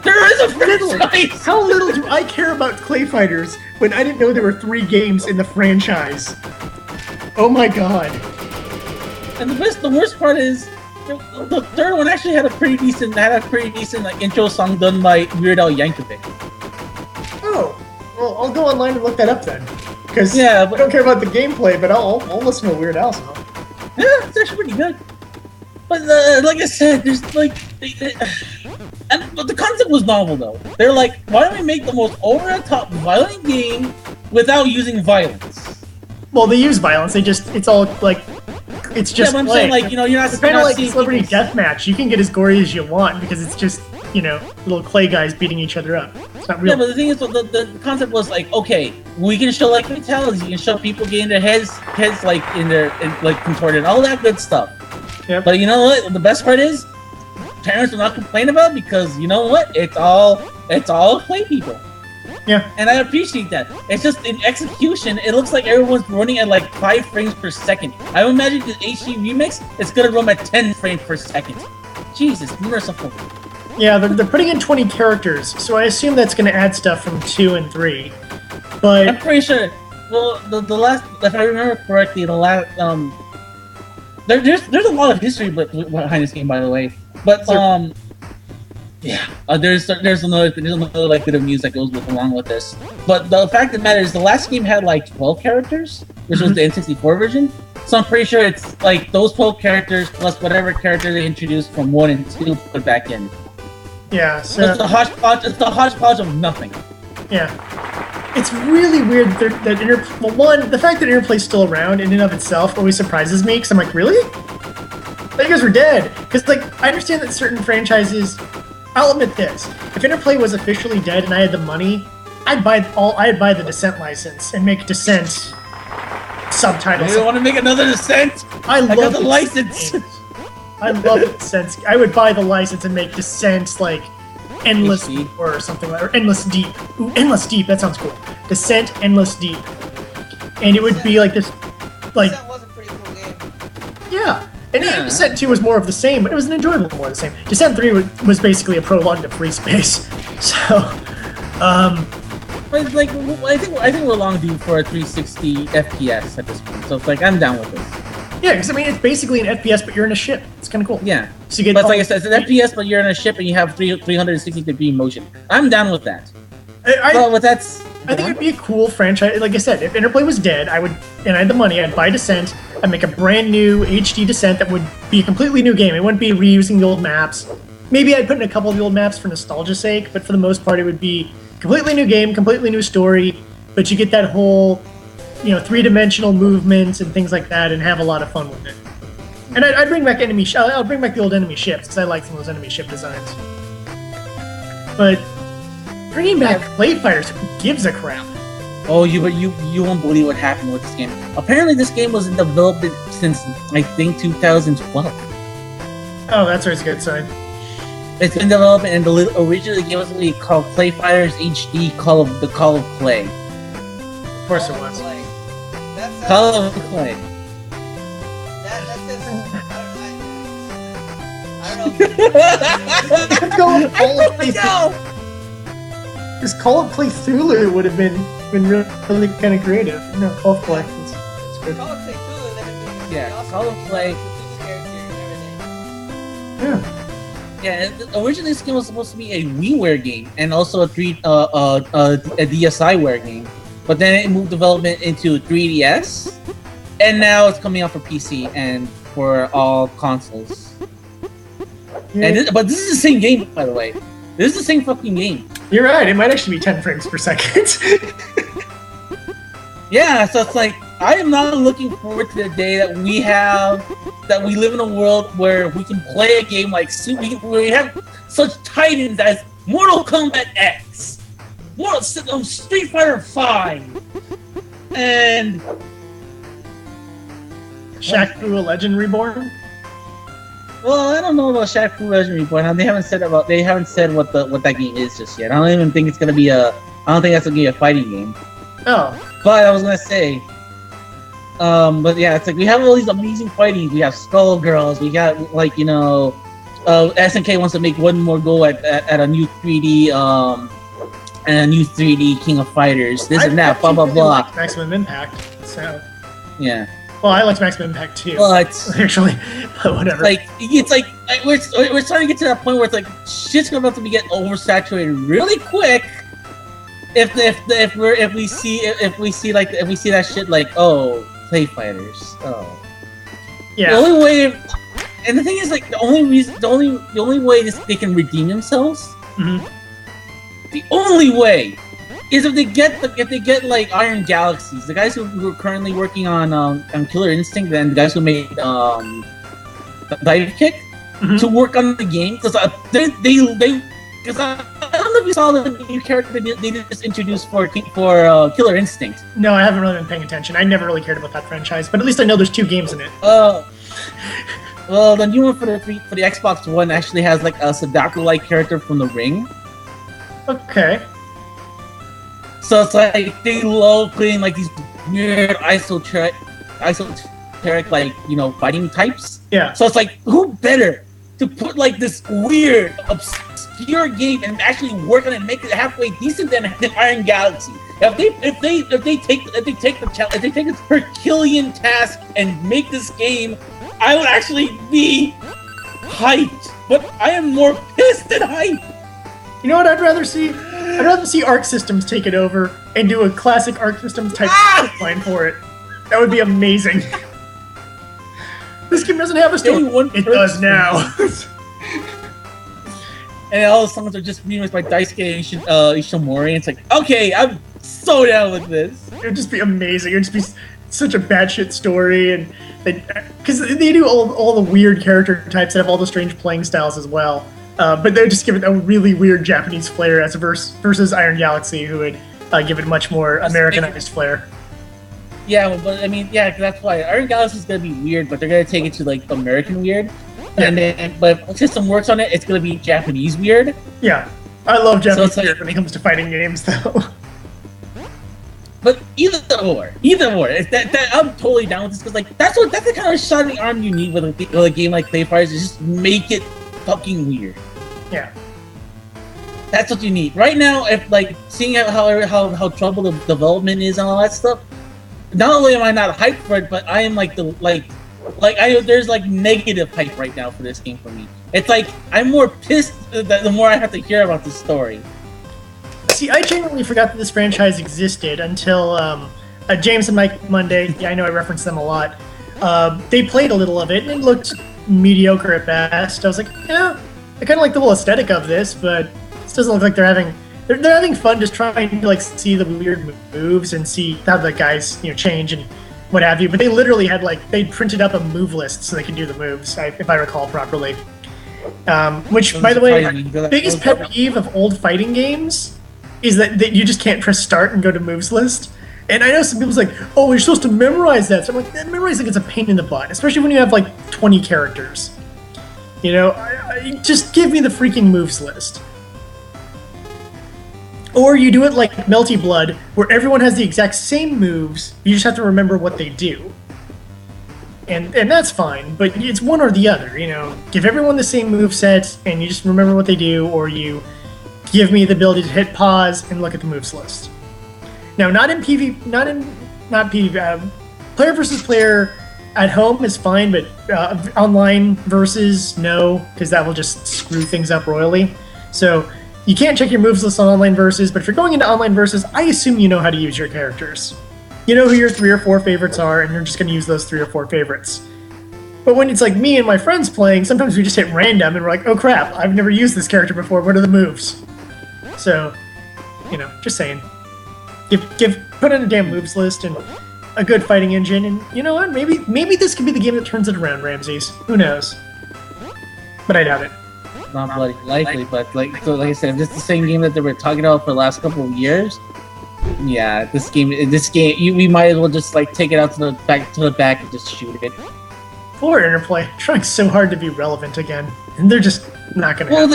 there is a franchise. How little do I care about Clay Fighters when I didn't know there were 3 games in the franchise? Oh my god! And the worst part is the third one actually had a pretty decent like intro song done by Weird Al Yankovic. Oh, well, I'll go online and look that up then. Because yeah, I don't care about the gameplay, but I'll listen to a Weird Al song. Yeah, it's actually pretty good. But like I said, there's like, but the concept was novel though. They're like, why don't we make the most over-the-top violent game without using violence? Well, they use violence. It's all like, it's just. Yeah, but I'm saying like, you know, you're not. It's kind of like Celebrity Deathmatch. You can get as gory as you want because it's just, you know, little clay guys beating each other up. It's not real. Yeah, but the thing is, the concept was like, okay, we can show like fatalities. You can show people getting their heads like like contorted, all that good stuff. Yep. But you know what? The best part is, parents will not complain about it because you know what? It's all clay people. Yeah. And I appreciate that. It's just in execution, it looks like everyone's running at like 5 frames per second. I would imagine the HD remix, it's gonna run at 10 frames per second. Jesus, merciful. Yeah, they're putting in 20 characters, so I assume that's going to add stuff from 2 and 3. But I'm pretty sure. Well, the last, if I remember correctly, the last there's a lot of history behind this game, by the way. But yeah, there's another like bit of news that goes along with this. But the fact of the matter is, the last game had like 12 characters, which was the N64 version. So I'm pretty sure it's like those 12 characters plus whatever character they introduced from 1 and 2 put back in. Yeah, so it's the hodgepodge of nothing. Yeah, it's really weird that the fact that Interplay's still around in and of itself always surprises me because I'm like, really? I thought you guys were dead. Because like I understand that certain franchises. I'll admit this: if Interplay was officially dead and I had the money, I'd buy the Descent license and make Descent subtitles. You want to make another Descent? I love the license. I love Descent. I would buy the license and make Descent like Endless Deep or something like, or Endless Deep. Ooh, Endless Deep. That sounds cool. Descent Endless Deep, and it would be like this, like. Descent was a pretty cool game. Yeah. And Descent 2 was more of the same, but it was an enjoyable more of the same. Descent 3 was basically a prologue to Free Space. So, But it's like, I think we're long due for a 360 FPS at this point. So it's like, I'm down with this. Yeah, because I mean, it's basically an FPS, but you're in a ship. It's kind of cool. Yeah. So you get but like I said, it's an FPS, but you're in a ship and you have 360-degree motion. I'm down with that. I think it'd be a cool franchise. Like I said, if Interplay was dead, and I had the money, I'd buy Descent. I'd make a brand new HD Descent that would be a completely new game. It wouldn't be reusing the old maps. Maybe I'd put in a couple of the old maps for nostalgia's sake, but for the most part, it would be a completely new game, completely new story. But you get that whole, you know, 3-dimensional movements and things like that, and have a lot of fun with it. And I'd bring back I'll bring back the old enemy ships because I like some of those enemy ship designs. But bringing back Clayfighters, who gives a crap? Oh, you won't believe what happened with this game. Apparently, this game was in development since I think 2012. Oh, that's always a good sign. It's been development, and originally the game was really called Clayfighters HD Call of Clay. Of course it was. Call of Clay. I don't know. Because Call of Cthulhu would have been really kind of creative. No, Call of Clay. It's good. Call of Cthulhu, then it'd be Call of Clay. Yeah. Yeah, originally this game was supposed to be a WiiWare game and also a DSiWare game, but then it moved development into 3DS, and now it's coming out for PC and for all consoles. Yeah. But this is the same game, by the way. This is the same fucking game. You're right. It might actually be 10 frames per second. Yeah, so it's like, I am not looking forward to the day that we live in a world where we can play a game like we have such titans as Mortal Kombat X, Street Fighter 5, and Shaq Fu: A Legend Reborn. Well, I don't know about Shaq Fu Legend Reborn. They haven't said what that game is just yet. I don't even think it's gonna be I don't think that's gonna be a fighting game. Oh. But I was gonna say, but yeah, it's like we have all these amazing fighting. We have Skullgirls. We got SNK wants to make one more go at a new 3D and a new 3D King of Fighters. This and that, blah blah blah. Maximum Impact. So. Yeah. Well, I liked Maximum Impact too. But actually, but whatever. It's like we're starting to get to that point where it's like shit's about to be getting oversaturated really quick. If we see that shit like Clayfighters. Oh. Yeah. The only way, and the thing is like the only way they can redeem themselves. Mm-hmm. The only way is if they get like Iron Galaxies, the guys who are currently working on Killer Instinct, and the guys who made Dive Kick, to work on the game because because I don't know if you saw the new character they just introduced for Killer Instinct. No, I haven't really been paying attention. I never really cared about that franchise, but at least I know there's 2 games in it. Well, the new one for the Xbox One actually has like a Sadako-like character from The Ring. Okay. So it's like they love putting like these weird esoteric like fighting types. Yeah. So it's like who better to put like this weird obscure game and actually work on it and make it halfway decent than Iron Galaxy. If they take this Herculean task and make this game, I would actually be hyped. But I am more pissed than hyped. You know what I'd rather see? I'd rather see Arc Systems take it over and do a classic Arc Systems type line for it. That would be amazing. This game doesn't have a story. It does now. And all the songs are just remixed by Daisuke and Ishimori. It's like, okay, I'm so down with this. It would just be amazing. It would just be such a batshit story, and because they do all the weird character types that have all the strange playing styles as well. But they would just give it a really weird Japanese flair as versus Iron Galaxy, who would give it a much more Americanized flair. Yeah, but I mean, yeah, that's why Iron Galaxy is gonna be weird, but they're gonna take it to like American weird. Yeah. But if the system works on it, it's gonna be Japanese weird. Yeah, I love Japanese weird when it comes to fighting games, though. But either or, I'm totally down with this because like that's the kind of shot in the arm you need with a game like Clayfighter, is just make it fucking weird. Yeah. That's what you need right now. If like seeing how troubled the development is and all that stuff, not only am I not hyped for it, but I am like there's like negative hype right now for this game for me. It's like I'm more pissed the more I have to hear about this story. See, I genuinely forgot that this franchise existed until James and Mike Monday. Yeah, I know I reference them a lot. They played a little of it and it looked mediocre at best. I was like, yeah, I kind of like the whole aesthetic of this, but this doesn't look like they're having fun just trying to like see the weird moves and see how the guys change and what have you. But they literally had they printed up a move list so they could do the moves, if I recall properly. Which, by the way, biggest pet peeve of old fighting games is that you just can't press start and go to moves list. And I know some people's like, oh, you're supposed to memorize that. So I'm like, memorizing is a pain in the butt, especially when you have 20 characters. Just give me the freaking moves list. Or you do it like Melty Blood, where everyone has the exact same moves, you just have to remember what they do. And that's fine, but it's one or the other, Give everyone the same moveset, and you just remember what they do, or you give me the ability to hit pause and look at the moves list. Now, not PvP, player versus player at home is fine, but online versus, no, because that will just screw things up royally. So you can't check your moves list on online versus, but if you're going into online versus, I assume you know how to use your characters. You know who your 3 or 4 favorites are, and you're just going to use those 3 or 4 favorites. But when it's like me and my friends playing, sometimes we just hit random and we're like, oh crap, I've never used this character before, what are the moves? So, just saying. Put in a damn moves list, and a good fighting engine, and you know what? Maybe this could be the game that turns it around, Ramses. Who knows? But I doubt it. Not bloody likely, but like I said, if it's the same game that they were talking about for the last couple of years, yeah, this game, we might as well just like take it out to the back and just shoot it. Poor Interplay, trying so hard to be relevant again, and they're just not gonna. Well,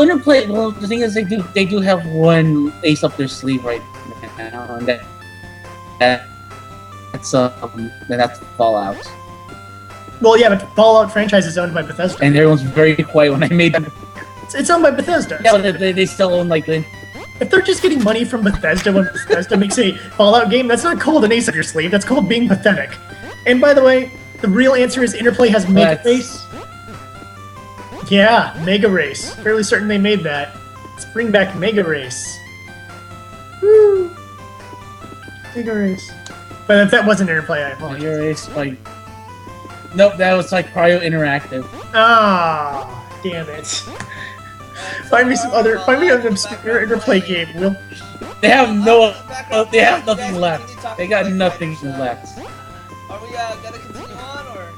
Interplay. Well, the thing is, they do have one ace up their sleeve right now, and that's Fallout. Well, yeah, but Fallout franchise is owned by Bethesda. And everyone's very quiet when I made them. It's owned by Bethesda. Yeah, but they still own, like, the... If they're just getting money from Bethesda when Bethesda makes a Fallout game, that's not called an ace up your sleeve, that's called being pathetic. And by the way, the real answer is Interplay has Mega Race. Yeah, Mega Race. Fairly certain they made that. Let's bring back Mega Race. Woo! Mega Race. But if that wasn't Interplay, I apologize. Mega Race, like... Nope, that was like Cryo Interactive. Ah, damn it. Find me an obscure Interplay game, Will. They have nothing left. They got nothing left. Are we gonna continue on, or?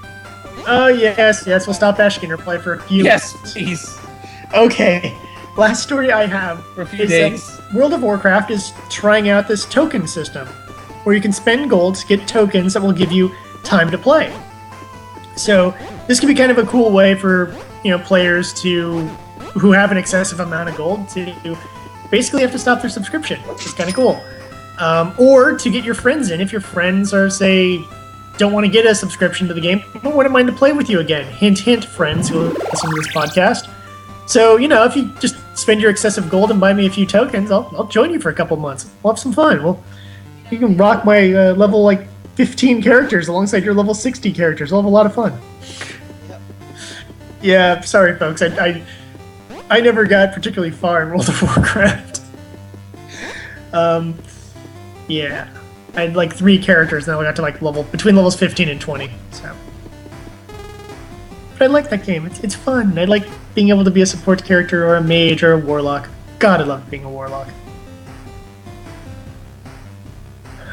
Oh yes, we'll stop bashing Interplay for a few Yes, minutes. please. Okay, last story I have For a few is days. World of Warcraft is trying out this token system, where you can spend gold to get tokens that will give you time to play. So this could be kind of a cool way for players who have an excessive amount of gold to basically have to stop their subscription, which is kind of cool. Or to get your friends in if your friends are, say, don't want to get a subscription to the game, but wouldn't mind to play with you again. Hint, hint, friends who listen to this podcast. So, if you just spend your excessive gold and buy me a few tokens, I'll join you for a couple months. We'll have some fun. You can rock my level, 15 characters alongside your level 60 characters. We'll have a lot of fun. Yep. Yeah, sorry, folks. I never got particularly far in World of Warcraft. Yeah. I had 3 characters, and then I got to between levels 15 and 20. So, but I like that game. It's fun. I like being able to be a support character or a mage or a warlock. God, I love being a warlock.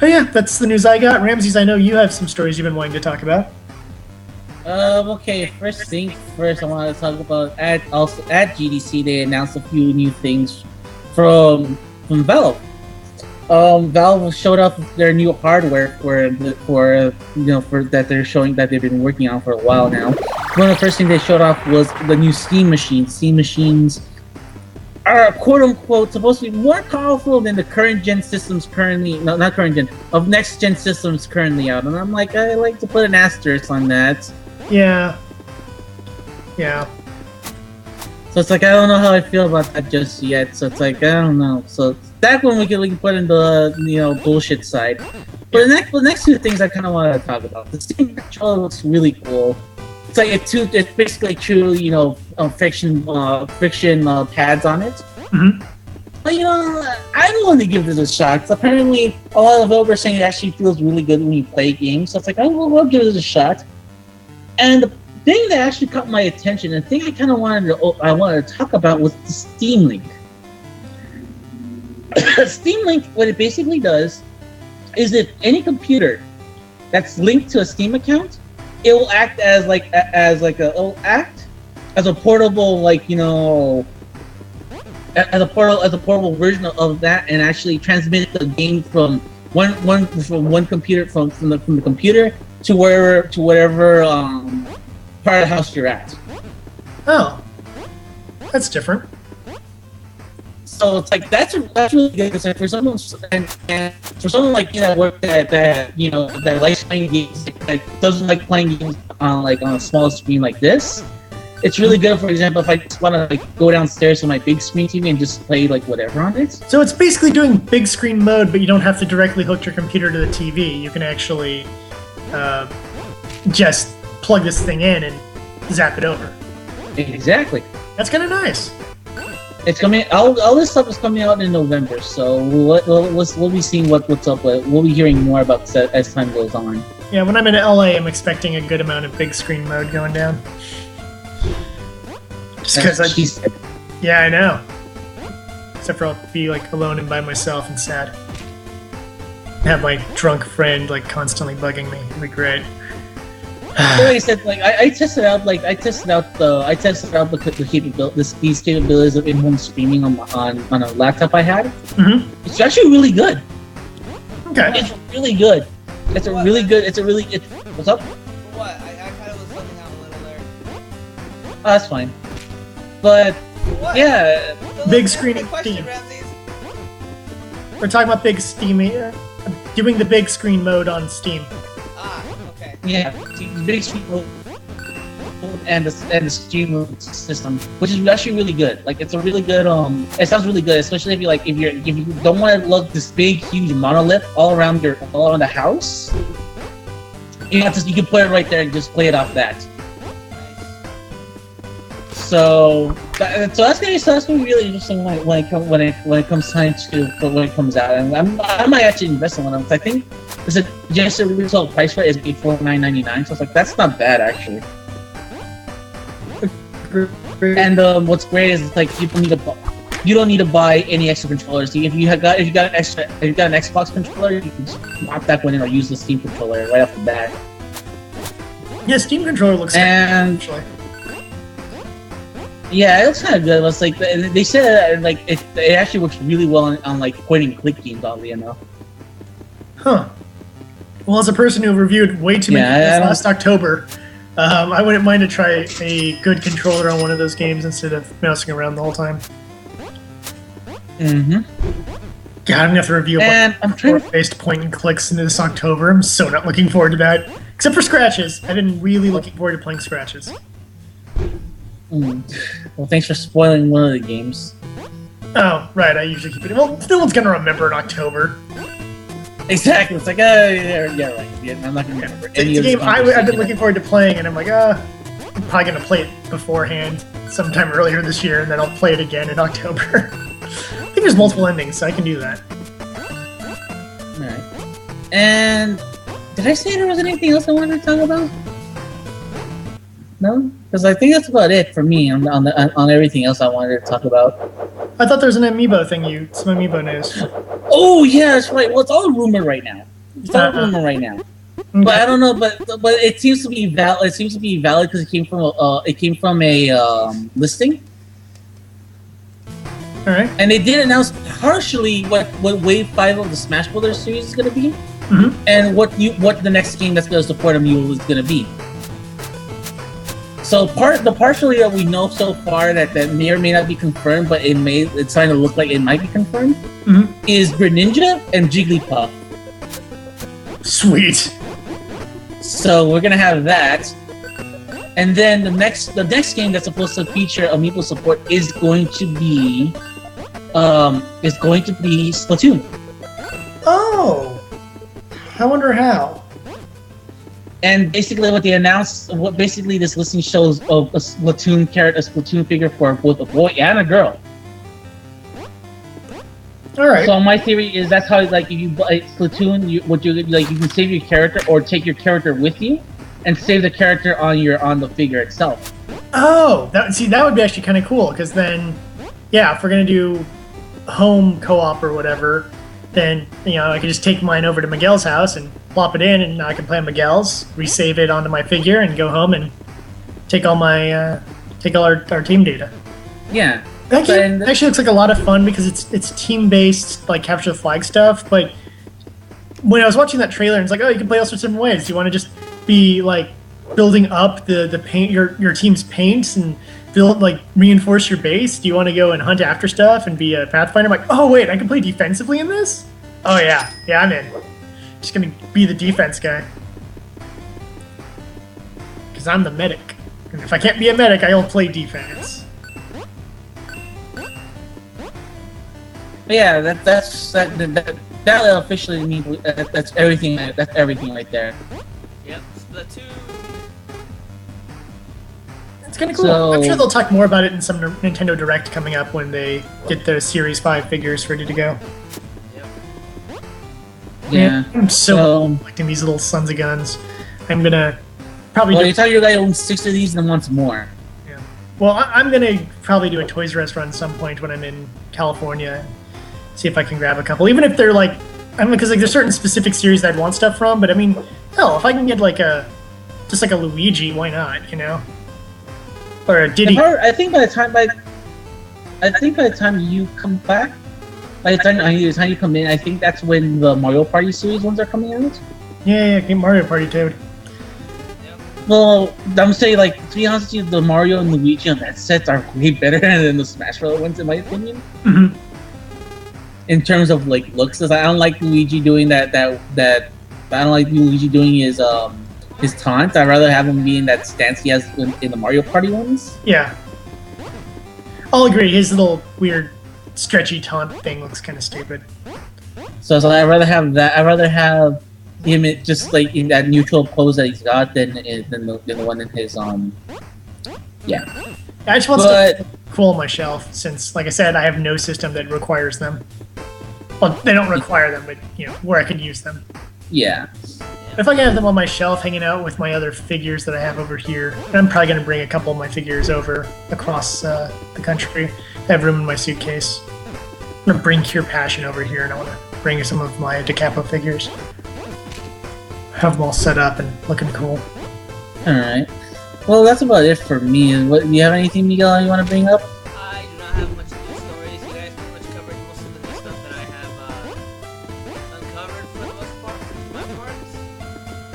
Oh yeah, that's the news I got. Ramses, I know you have some stories you've been wanting to talk about. Okay, first thing first, I want to talk about at GDC they announced a few new things from Valve. Valve showed up their new hardware for that they're showing that they've been working on for a while now. One of the first things they showed off was the new Steam machines. Steam machines are quote unquote supposed to be more powerful than the current gen systems not current gen, of next gen systems currently out. And I'm like, I like to put an asterisk on that. Yeah. So it's like, I don't know how I feel about that just yet. So it's like, I don't know. So that one we can put in the bullshit side. But the next two things I kind of want to talk about. The Steam controller looks really cool. It's like it's basically true, friction pads on it. Mm-hmm. But I'm willing to give this a shot. Apparently, a lot of developers saying it actually feels really good when you play games. So it's like, we'll give this a shot. And the thing that actually caught my attention, and the thing I kind of wanted to talk about, was the Steam Link. Steam Link, what it basically does is if any computer that's linked to a Steam account, it will act as a portable as a portable version of that, and actually transmit the game from one computer from the computer to whatever part of the house you're at. Oh, that's different. So it's like that's really good. It's like for someone like that likes playing games, that doesn't like playing games on a small screen like this. It's really good. For example, if I just want to go downstairs to my big screen TV and just play whatever on it. So it's basically doing big screen mode, but you don't have to directly hook your computer to the TV. You can actually just plug this thing in and zap it over. Exactly. That's kind of nice. It's coming. All this stuff is coming out in November, so we'll be seeing what's up with. We'll be hearing more about this as time goes on. Yeah, when I'm in LA, I'm expecting a good amount of big screen mode going down. Just because yeah, I know. Except for I'll be alone and by myself and sad. have my drunk friend like constantly bugging me. It'd be great. Like I said, like I tested out the capabilities, these capabilities of in-home streaming on a laptop I had. Mm-hmm. It's actually really good. Okay. It's really good. What's up? What? I kind of was looking out a little there. Oh, that's fine. But What? yeah, Big screening question, Steam. Ramses. We're talking about big Steam, doing the big screen mode on Steam. Ah, okay. yeah, big screen and the stream system, which is actually really good. Like it's a really good it sounds really good, especially if you don't want to look this big huge monolith all around the house. You can put it right there and just play it off that. So that's gonna be really interesting when it comes time to when it comes out, and I might actually invest in one of them. I think the suggested retail price for it is $49.99, so it's like that's not bad actually. And what's great is like you don't need to buy any extra controllers. If you got an Xbox controller, you can just pop that one in or use the Steam controller right off the bat. Yeah, Steam controller looks and actually. Yeah, it looks kind of good. It's like they said like it actually works really well on like point and click games, oddly enough. Huh. Well, as a person who reviewed way too many games last October, I wouldn't mind to try a good controller on one of those games instead of mousing around the whole time. Mm-hmm. God, I'm gonna have to review a bunch of based point and clicks into this October. I'm so not looking forward to that. Except for Scratches. I've been really looking forward to playing Scratches. Well, thanks for spoiling one of the games. Oh, right, I usually keep it. Well, no one's gonna remember in October. Exactly. It's like, yeah, right. Yeah, I'm not gonna remember any it's of a game I've been looking forward to playing, and I'm like, I'm probably gonna play it beforehand sometime earlier this year, and then I'll play it again in October. I think there's multiple endings, so I can do that. Alright. And did I say there was anything else I wanted to talk about? No? Because I think that's about it for me on everything else I wanted to talk about. I thought there was an amiibo thing, some amiibo news. Oh yeah, that's right. Well, it's all rumor right now. It's all rumor right now. Okay. But I don't know. But it seems to be valid. It seems to be valid because it came from a listing. All right. And they did announce partially what Wave 5 of the Smash Brothers series is going to be, and what the next game that's going to support amiibo is going to be. So partially that we know so far that may or may not be confirmed, but it's starting to look like it might be confirmed, is Greninja and Jigglypuff. Sweet. So we're gonna have that, and then the next game that's supposed to feature amiibo support is going to be Splatoon. Oh, I wonder how. And basically, what they announced, this listing shows of a Splatoon figure for both a boy and a girl. All right. So my theory is that's how, like, if you buy Splatoon, you can save your character or take your character with you, and save the character on the figure itself. Oh, that would be actually kind of cool because then, yeah, if we're gonna do home co-op or whatever, then I could just take mine over to Miguel's house and plop it in, and I can play on Miguel's, resave it onto my figure, and go home and take all our team data. Yeah. That game actually looks like a lot of fun because it's team-based, like capture the flag stuff. But when I was watching that trailer, it's like, oh, you can play all sorts of different ways. Do you want to just be like building up the paint, your team's paints, and reinforce your base? Do you want to go and hunt after stuff and be a Pathfinder? I'm like, oh wait, I can play defensively in this? Oh yeah, I'm in. Just gonna be the defense guy. Because I'm the medic. And if I can't be a medic, I'll play defense. Yeah, that officially means that's everything. That's everything right there. Yep, Splatoon. It's kind of cool. So, I'm sure they'll talk more about it in some Nintendo Direct coming up when they get the Series 5 figures ready to go. Yeah. I'm so collecting these little sons of guns. I'm gonna probably. Well, you tell your guy owns 6 of these and wants more. Yeah. Well, I'm gonna probably do a Toys R Us run some point when I'm in California. See if I can grab a couple, even if they're like I mean, because like there's certain specific series that I'd want stuff from, but I mean, hell, if I can get like a Luigi, why not? You know, or a Diddy. I think by the time you come back, by the time you come in, I think that's when the Mario Party series ones are coming out. Yeah, get Mario Party too. Well, I'm saying, like, to be honest with you, the Mario and Luigi on that set are way better than the Smash Bros. Ones, in my opinion. Mm-hmm. In terms of like looks, I don't like Luigi doing that. I don't like Luigi doing his taunt. I'd rather have him be in that stance he has in the Mario Party ones. Yeah, I'll agree. His little weird, stretchy taunt thing looks kind of stupid. So I'd rather have that. I'd rather have him just like in that neutral pose that he's got than the one in his yeah. I just want stuff cool on my shelf since, like I said, I have no system that requires them. Well, they don't require them, but you know where I could use them. Yeah. If I can have them on my shelf, hanging out with my other figures that I have over here, and I'm probably going to bring a couple of my figures over across the country. I have room in my suitcase. I'm going to bring Pure Passion over here, and I want to bring some of my DeCapo figures. Have them all set up and looking cool. Alright. Well, that's about it for me. Do you have anything, Miguel, you want to bring up? I do not have much news stories. You guys pretty much covered most of the new stuff that I have uncovered for the most part.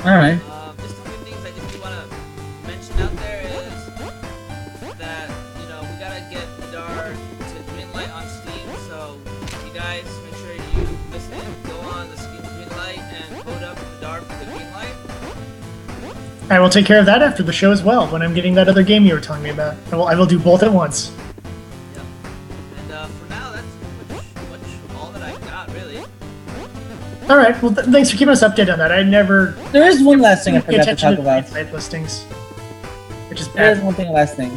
Alright. Just a few things I just want to mention out there is that, you know, we gotta get VIDAR to greenlight on Steam, so you guys make sure you listen, go on the Steam greenlight and vote up VIDAR for the greenlight. I will take care of that after the show as well, when I'm getting that other game you were telling me about. I will do both at once. Yep. And for now, that's pretty much all that I got, really. Alright, well thanks for keeping us updated on that. There is one last thing I forgot to talk about. Site listings, which is bad. There is one thing, last thing.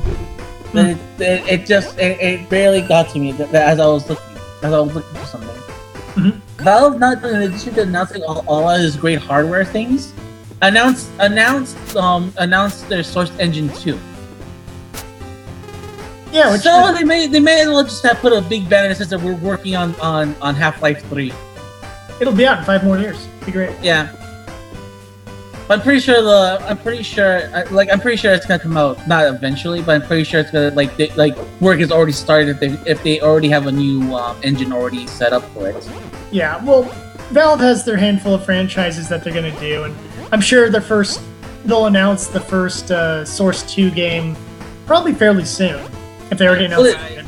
It barely got to me as I was looking for something. Mm-hmm. Valve, not in addition to announcing all of these great hardware things, announced their Source Engine 2. Yeah, which so they may as well just have put a big banner that says that we're working on Half-Life 3. It'll be out in 5 more years. Be great. Yeah. I'm pretty sure it's gonna come out, not eventually, but I'm pretty sure it's gonna work has already started if they already have a new engine already set up for it. Yeah, well, Valve has their handful of franchises that they're gonna do, and I'm sure they'll announce the first Source 2 game probably fairly soon if they already announced it.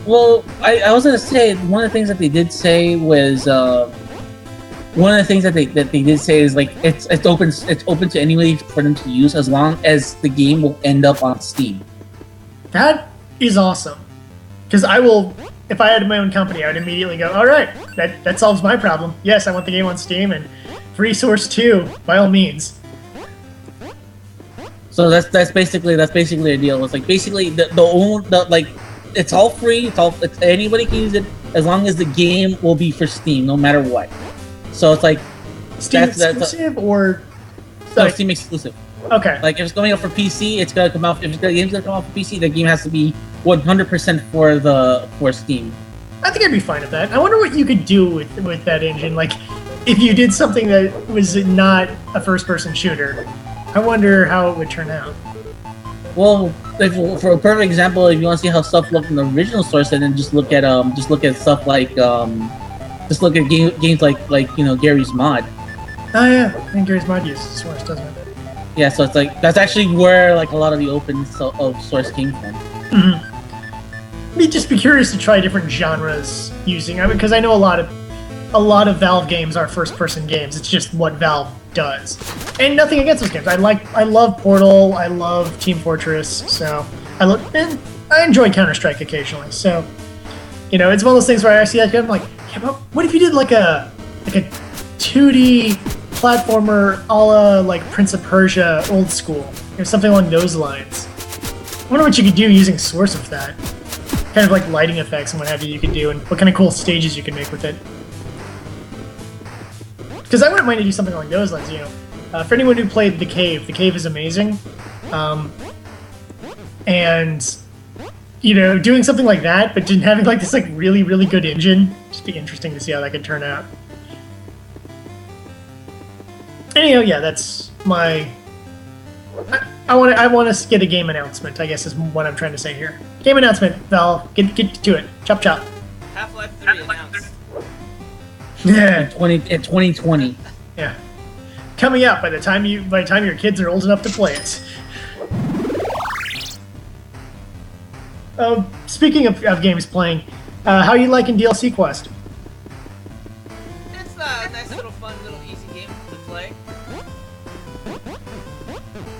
Well, I was gonna say one of the things that they did say was one of the things that they did say is like it's open to anybody for them to use as long as the game will end up on Steam. That is awesome, because if I had my own company, I would immediately go, all right, that solves my problem. Yes, I want the game on Steam and free Source 2 by all means. So that's basically the deal. It's like basically it's all free. It's anybody can use it as long as the game will be for Steam, no matter what. So it's like Steam exclusive or no, Steam exclusive. Okay. Like if it's going out for PC, it's gonna come out. If the game's gonna come out for PC, the game has to be 100% for Steam. I think I'd be fine with that. I wonder what you could do with that engine. Like, if you did something that was not a first-person shooter, I wonder how it would turn out. Well, for a perfect example, if you want to see how stuff looked in the original Source, then just look at stuff like games like Gary's Mod. Oh yeah, I think Gary's Mod uses Source, doesn't it? Yeah, so it's like that's actually where like a lot of the open of Source came from. Mm-hmm. I'd just be curious to try different genres using. I mean, because I know a lot of Valve games are first-person games. It's just what Valve does, and nothing against those games. I love Portal. I love Team Fortress. So and I enjoy Counter-Strike occasionally. So it's one of those things where I see that game, I'm like, yeah, but what if you did like a 2D platformer a la like Prince of Persia old school, something along those lines. I wonder what you could do using Source with that. Kind of like lighting effects and what have you could do, and what kind of cool stages you can make with it. Because I wouldn't mind to do something along those lines, For anyone who played The Cave is amazing. And, doing something like that, but just having like this like really, really good engine, Just be interesting to see how that could turn out. Anyhow, yeah, that's my. I want to get a game announcement, I guess is what I'm trying to say here. Game announcement, Val. Get to it. Chop chop. Half-Life 3 announced. Yeah. In 2020. Yeah. Coming out by the time your kids are old enough to play it. Speaking of games playing, how are you liking DLC Quest? It's a nice little fun, little easy game to play.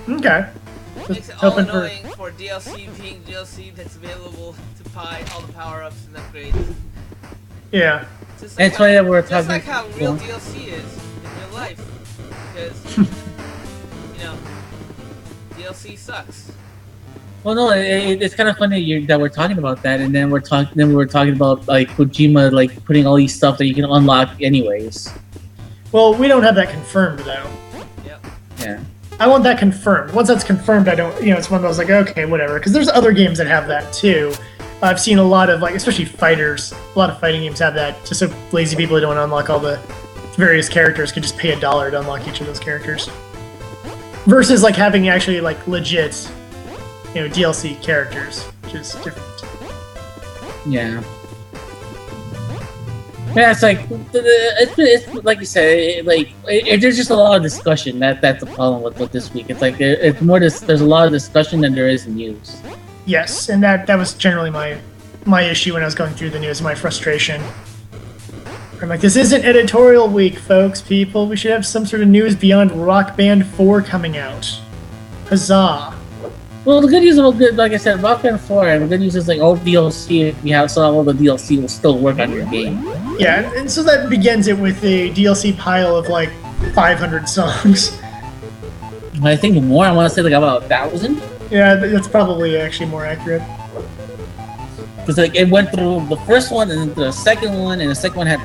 Okay. Makes it all annoying for DLC being DLC that's available to buy all the power-ups and upgrades. Yeah. Just That's why we're talking. Just like how real DLC is in real life. Because, DLC sucks. Well, no, it's kind of funny that we're talking about that, and then we were talking about like Kojima like putting all these stuff that you can unlock anyways. Well, we don't have that confirmed though. Yep. Yeah. I want that confirmed. Once that's confirmed, I don't. It's one of those like, okay, whatever. Because there's other games that have that too. I've seen a lot of especially fighters. A lot of fighting games have that. Just so lazy people who don't unlock all the various characters could just pay $1 to unlock each of those characters. Versus like having actually like legit, DLC characters, which is different. Yeah. Yeah, it's like it's like you said, there's just a lot of discussion. That's the problem with this week. It's like it's more there's a lot of discussion than there is news. Yes, and that was generally my issue when I was going through the news, my frustration. I'm like, this isn't editorial week, folks, people. We should have some sort of news beyond Rock Band 4 coming out. Huzzah. Well, the good news about like I said, Rock Band 4, and the good news is like all DLC, if you have all the DLC will still work on your game. Yeah, and so that begins it with a DLC pile of like 500 songs. I think more. I want to say like about 1,000. Yeah, that's probably actually more accurate. Because like it went through the first one and then the second one, and the second one had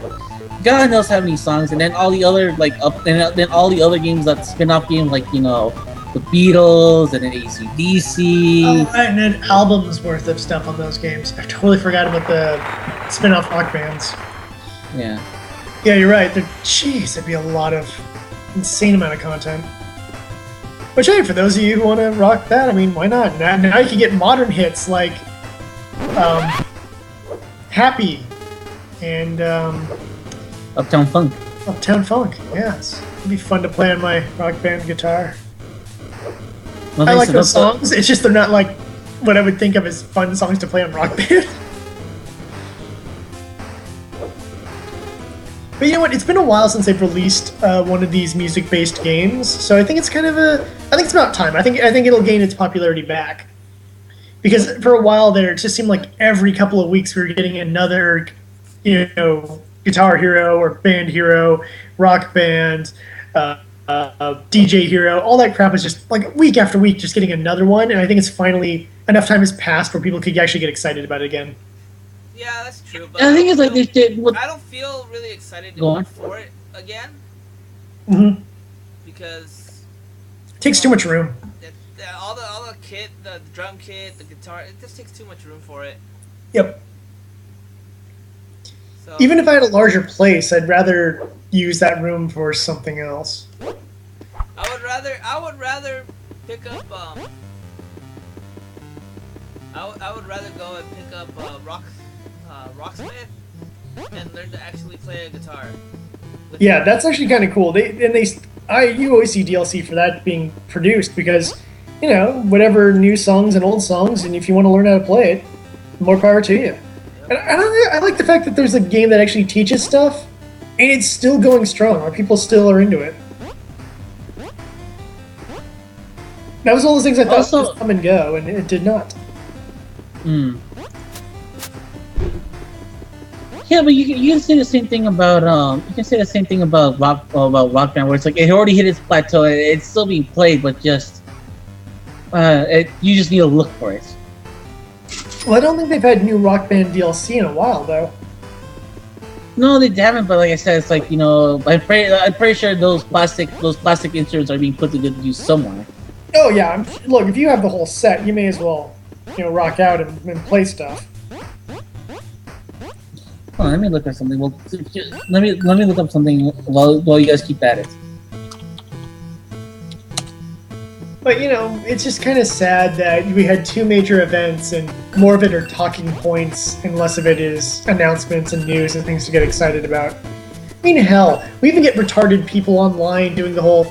God knows how many songs, and then all the other then all the other games that spin-off games like the Beatles and then AC/DC. Oh, and then albums worth of stuff on those games. I totally forgot about the spin-off rock bands. Yeah. Yeah, you're right. Jeez, that'd be a lot of insane amount of content. But hey, for those of you who want to rock that, I mean, why not? Now you can get modern hits like Happy and Uptown Funk. Uptown Funk, yes. It'd be fun to play on my rock band guitar. Well, I like those songs. It's just they're not like what I would think of as fun songs to play on Rock Band. But you know what? It's been a while since they've released one of these music-based games, so I think it's kind of I think it's about time. I think it'll gain its popularity back. Because for a while there, it just seemed like every couple of weeks we were getting another, Guitar Hero or Band Hero, Rock Band, DJ Hero, all that crap is just like week after week just getting another one, and I think it's finally enough time has passed where people could actually get excited about it again. Yeah, that's true, but I think it's like they did. I don't feel really excited to go for it again. Mm-hmm. Because it takes too much room. All the kit, the drum kit, the guitar, it just takes too much room for it. Yep. So, even if I had a larger place, I'd rather use that room for something else. I would rather pick up I would rather go and pick up Rocksmith and learn to actually play a guitar. Yeah, that's actually kind of cool. You always see DLC for that being produced because whatever new songs and old songs, and if you want to learn how to play it, more power to you. And I like the fact that there's a game that actually teaches stuff, and it's still going strong. Like, people still are into it. That was all those things I thought would come and go, and it did not. Hmm. Yeah, but you can say the same thing about Rock Band, where it's like it already hit its plateau. It's still being played, but just you just need to look for it. Well, I don't think they've had new Rock Band DLC in a while, though. No, they haven't. But like I said, it's like I'm pretty sure those plastic inserts are being put to good use somewhere. Oh yeah, look, if you have the whole set, you may as well, rock out and play stuff. Hold on, let me look up something. Well, let me look up something while you guys keep at it. But it's just kind of sad that we had two major events, and more of it are talking points, and less of it is announcements and news and things to get excited about. I mean, hell, we even get retarded people online doing the whole,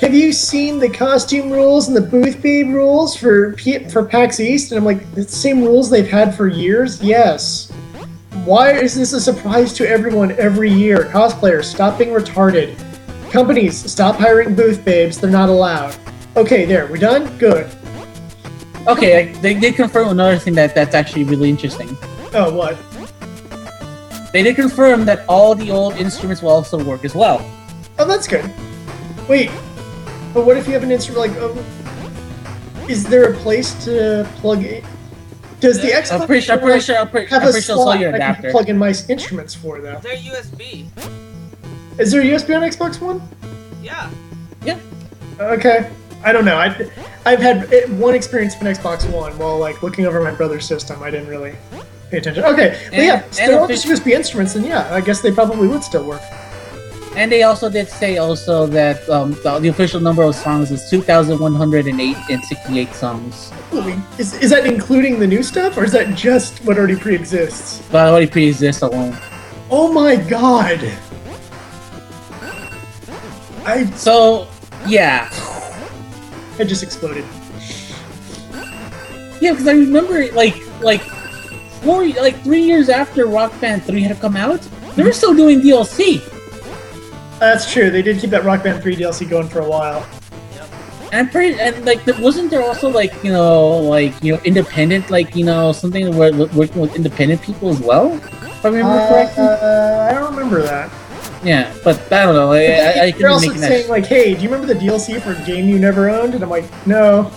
have you seen the costume rules and the booth babe rules for PAX East? And I'm like, the same rules they've had for years? Yes. Why is this a surprise to everyone every year? Cosplayers, stop being retarded. Companies, stop hiring booth babes. They're not allowed. Okay, there. We're done? Good. Okay, they did confirm another thing that's actually really interesting. Oh, what? They did confirm that all the old instruments will also work as well. Oh, that's good. Wait, but what if you have an instrument is there a place to plug in? Does the Xbox I'm pretty sure have a slot your I can adapter. plug in my instruments for, though? They're USB. Is there a USB on Xbox One? Yeah. Yeah. Okay. I don't know. I've had one experience with an Xbox One while looking over my brother's system. I didn't really pay attention. Okay, but yeah, so they're all just USB instruments, and yeah, I guess they probably would still work. And they also did say that the official number of songs is 2,108 and 68 songs. Is that including the new stuff, or is that just what already pre-exists? But already pre-exists alone. Oh my god! Yeah. It just exploded. Yeah, because I remember, 3 years after Rock Band 3 had come out, they were still doing DLC. That's true. They did keep that Rock Band 3 DLC going for a while. And wasn't there also independent something where working with independent people as well? If I remember correctly. I don't remember that. Yeah, but I don't know. I They're also saying hey, do you remember the DLC for a game you never owned? And I'm like, no.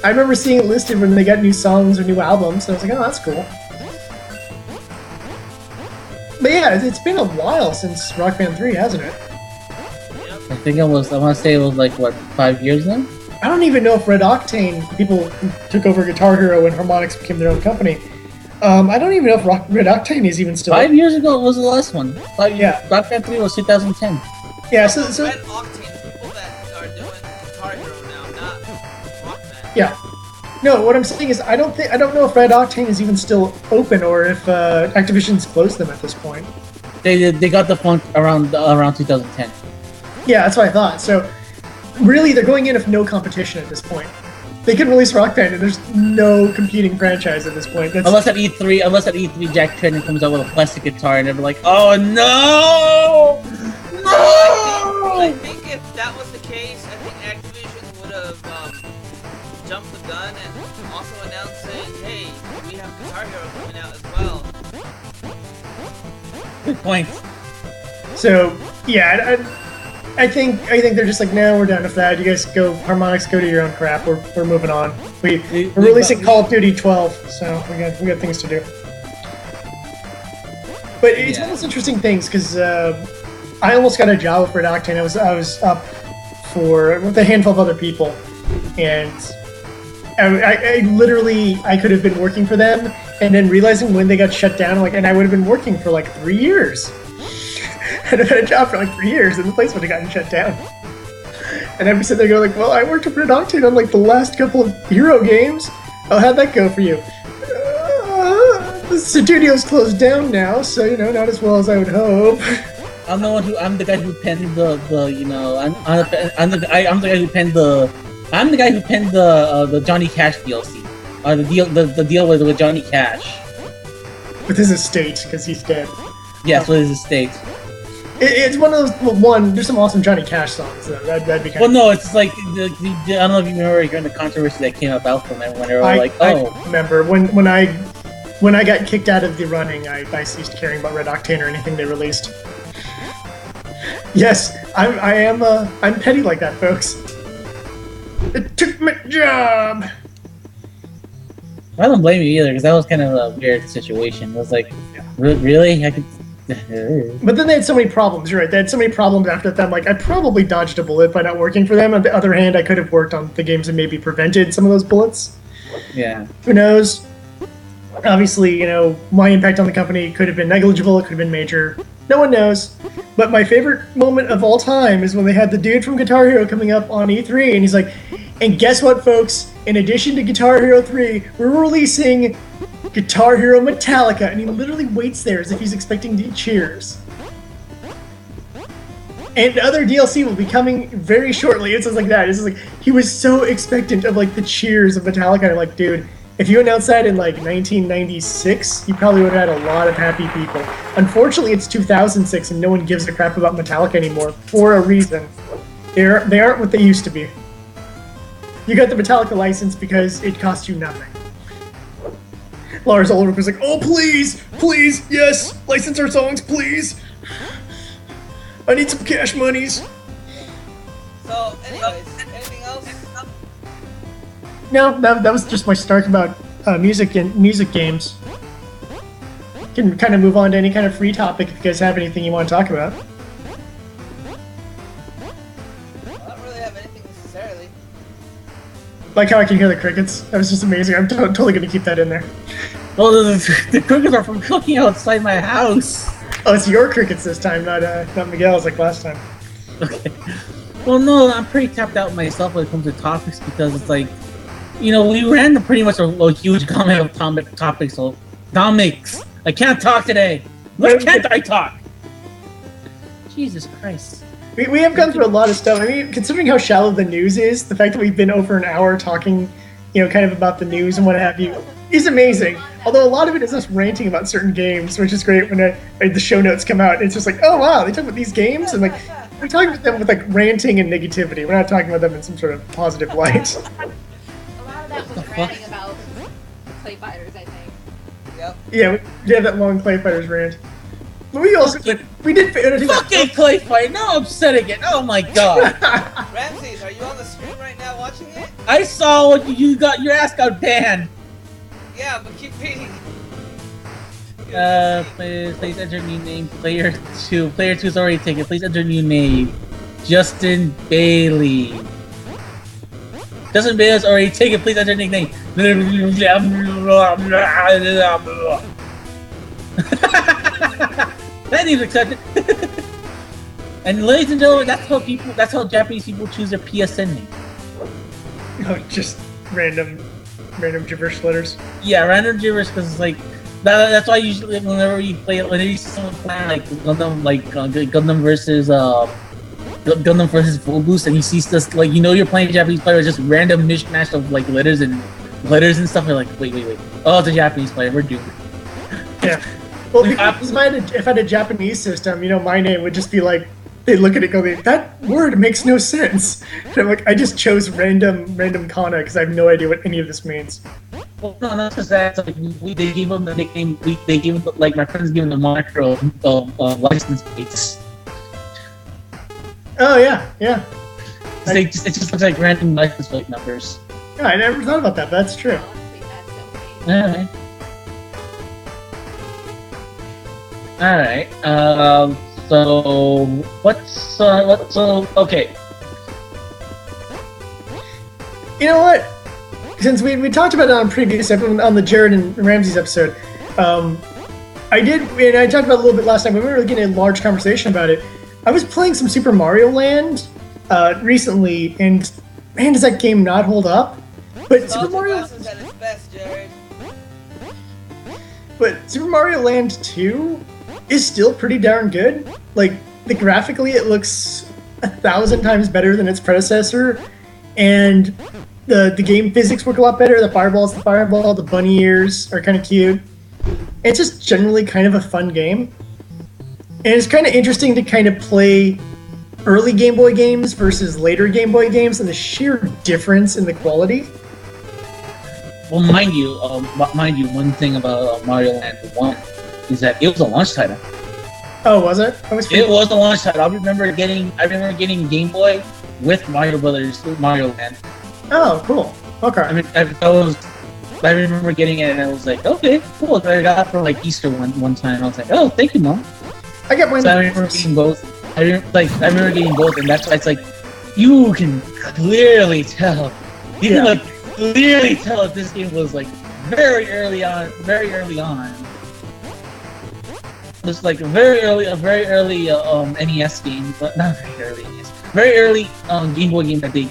I remember seeing it listed when they got new songs or new albums. So I was like, oh, that's cool. But yeah, it's been a while since Rock Band 3, hasn't it? I think I want to say it was 5 years now? I don't even know if Red Octane, people who took over Guitar Hero and Harmonix became their own company. I don't even know if Red Octane is even still... 5 years ago was the last one. Yeah. Rock Band 3 was 2010. Yeah, so... Red Octane, people that are doing Guitar Hero now, not Rock Band. Yeah. No, what I'm saying is I don't know if Red Octane is even still open or if Activision's closed them at this point. They got the funk around 2010. Yeah, that's what I thought. So really, they're going in with no competition at this point. They can release Rock Band, and there's no competing franchise at this point. Unless at E3, Jack Tredden comes out with a plastic guitar, and they're like, "Oh no, no!" I think if that was the case, I think Activision would have jumped the gun and also announced saying, "Hey, we have Guitar Hero coming out as well." Good point. So yeah, I think they're just like, no, we're done with that. You guys go, Harmonix, go do your own crap. We're moving on. We're releasing Call of Duty 12, so we got things to do. But it's one of those interesting things because I almost got a job with Red Octane. I was up with a handful of other people, and I literally could have been working for them, and then realizing when they got shut down, and I would have been working for 3 years. I'd have had a job for 3 years, and the place would have gotten shut down. And I'd be sitting there going well, I worked with Red Octane on the last couple of Hero games. Oh, how'd that go for you? The studio's closed down now, so not as well as I would hope. I'm the guy who penned the Johnny Cash DLC, the deal with Johnny Cash. With his estate, because he's dead. Yes, with his estate. It's one of those. There's some awesome Johnny Cash songs though. That'd be kind of. Well, no, it's I don't know if you remember during the controversy that came about from it when they were I remember when I got kicked out of the running, I ceased caring about Red Octane or anything they released. Yes, I'm petty like that, folks. It took my job. I don't blame you either, because that was kind of a weird situation. It was really? I could... But then they had so many problems, you're right. They had so many problems after that. I probably dodged a bullet by not working for them. On the other hand, I could have worked on the games and maybe prevented some of those bullets. Yeah. Who knows? Obviously, my impact on the company could have been negligible, it could have been major. No one knows. But my favorite moment of all time is when they had the dude from Guitar Hero coming up on E3, and he's like, and guess what, folks? In addition to Guitar Hero 3, we're releasing Guitar Hero Metallica. And he literally waits there as if he's expecting the cheers. And other DLC will be coming very shortly. It's just like that. It's just like, he was so expectant of like the cheers of Metallica. And I'm like, dude, if you announced that in like 1996, you probably would have had a lot of happy people. Unfortunately, it's 2006 and no one gives a crap about Metallica anymore for a reason. They aren't what they used to be. You got the Metallica license because it cost you nothing. Lars Ulrich was like, oh, please, please, yes, license our songs, please. I need some cash monies. So, anyways, anything else? No, that was just my start about music and music games. Can kind of move on to any kind of free topic if you guys have anything you want to talk about. I don't really have anything necessarily. Like how I can hear the crickets. That was just amazing. I'm totally going to keep that in there. Well, the crickets are from cooking outside my house. Oh, it's your crickets this time, not Miguel's like last time. Okay. Well, no, I'm pretty tapped out myself when it comes to topics because it's like, we ran pretty much a huge comment of topics. So, comics. I can't talk today. Why can't I talk? Jesus Christ. We have gone through a lot of stuff. I mean, considering how shallow the news is, the fact that we've been over an hour talking, kind of about the news and what have you, is amazing. Although a lot of it is us ranting about certain games, which is great when the show notes come out. It's just like, oh wow, they talk about these games? And like, we're talking about them with like ranting and negativity. We're not talking about them in some sort of positive light. A lot of that was ranting about Clayfighters, I think. Yep. Yeah, we had that long Clayfighters rant. But we did fucking Clayfighter! Now I'm upset again. Oh my god. Ramses, are you on the screen right now watching it? I saw what you got. Your ass got banned. Yeah, but keep reading. Please enter new name. Player 2. Player 2's already taken. Please enter new name. Justin Bailey. Justin Bailey's already taken. Please enter nickname. That needs accepted. And ladies and gentlemen, that's how Japanese people choose their PSN name. Oh, just random gibberish letters. Yeah, random gibberish because it's like that's why usually whenever you see someone playing like Gundam versus Full Boost, and you see stuff like you're playing a Japanese player, just random mishmash of like letters and stuff. You're like, wait. Oh, it's a Japanese player. We're doomed. Yeah. Well, if I had a Japanese system, my name would just be like, they look at it and go, that word makes no sense. And I'm like, I just chose random kana because I have no idea what any of this means. Well, no, not just that. Like, they gave him the nickname. They gave him, like, my friends gave him the moniker of license plates. Oh, yeah. It just looks like random license plate numbers. Yeah, I never thought about that, but that's true. Alright. So okay. You know what? Since we talked about it on previous episode, on the Jared and Ramsey's episode, I talked about it a little bit last time, but we were really getting a large conversation about it. I was playing some Super Mario Land recently, and man, does that game not hold up? But Super Mario at its best, Jared. But Super Mario Land 2 is still pretty darn good. Like, graphically, it looks 1,000 times better than its predecessor, and the game physics work a lot better. The fireball's the fireball, the bunny ears are kind of cute. It's just generally kind of a fun game. And it's kind of interesting to kind of play early Game Boy games versus later Game Boy games and the sheer difference in the quality. Well, mind you, one thing about Mario Land 1 is that it was a launch title. Oh, was it? It was a launch title. I remember getting Game Boy with Mario Land. Oh, cool. Okay. I remember getting it and I was like, okay, cool. I got it for like Easter one time. I was like, oh, thank you, Mom. I got mine. So I remember getting both. I remember getting both, and that's why it's like you can clearly tell. You can clearly tell if this game was like very early on. Just like a very early NES game, but not very early NES. Very early Game Boy game that they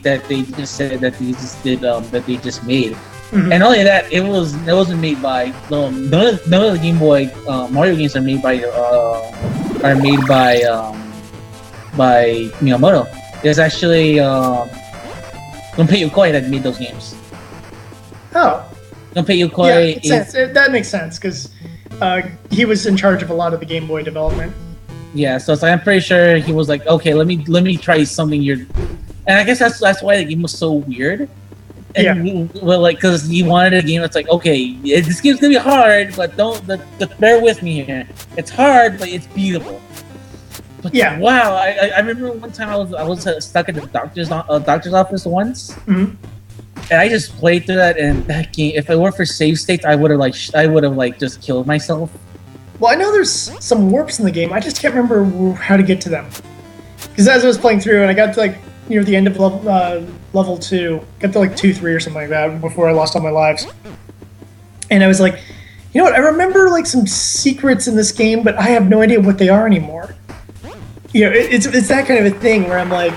just said that they just did that they just made. Mm-hmm. And only that, it wasn't made by none of the Game Boy Mario games are made by Miyamoto. It's actually Gunpei Yokoi that made those games. Oh. Gunpei Yokoi that makes sense because he was in charge of a lot of the Game Boy development. Yeah, so it's like, I'm pretty sure he was like, okay, let me try something weird, and I guess that's why the game was so weird. And well, like, because he wanted a game that's like, okay, this game's gonna be hard, but don't bear with me here. It's hard, but it's beatable. But yeah, wow, I remember one time I was stuck at the doctor's office once, mm-hmm. and I just played through that. And that game, if it weren't for save states, I would have just killed myself. Well, I know there's some warps in the game. I just can't remember how to get to them. Because as I was playing through, and I got to like near the end of level 2, got to like 2-3 or something like that before I lost all my lives. And I was like, you know what? I remember like some secrets in this game, but I have no idea what they are anymore. You know, it's that kind of a thing where I'm like,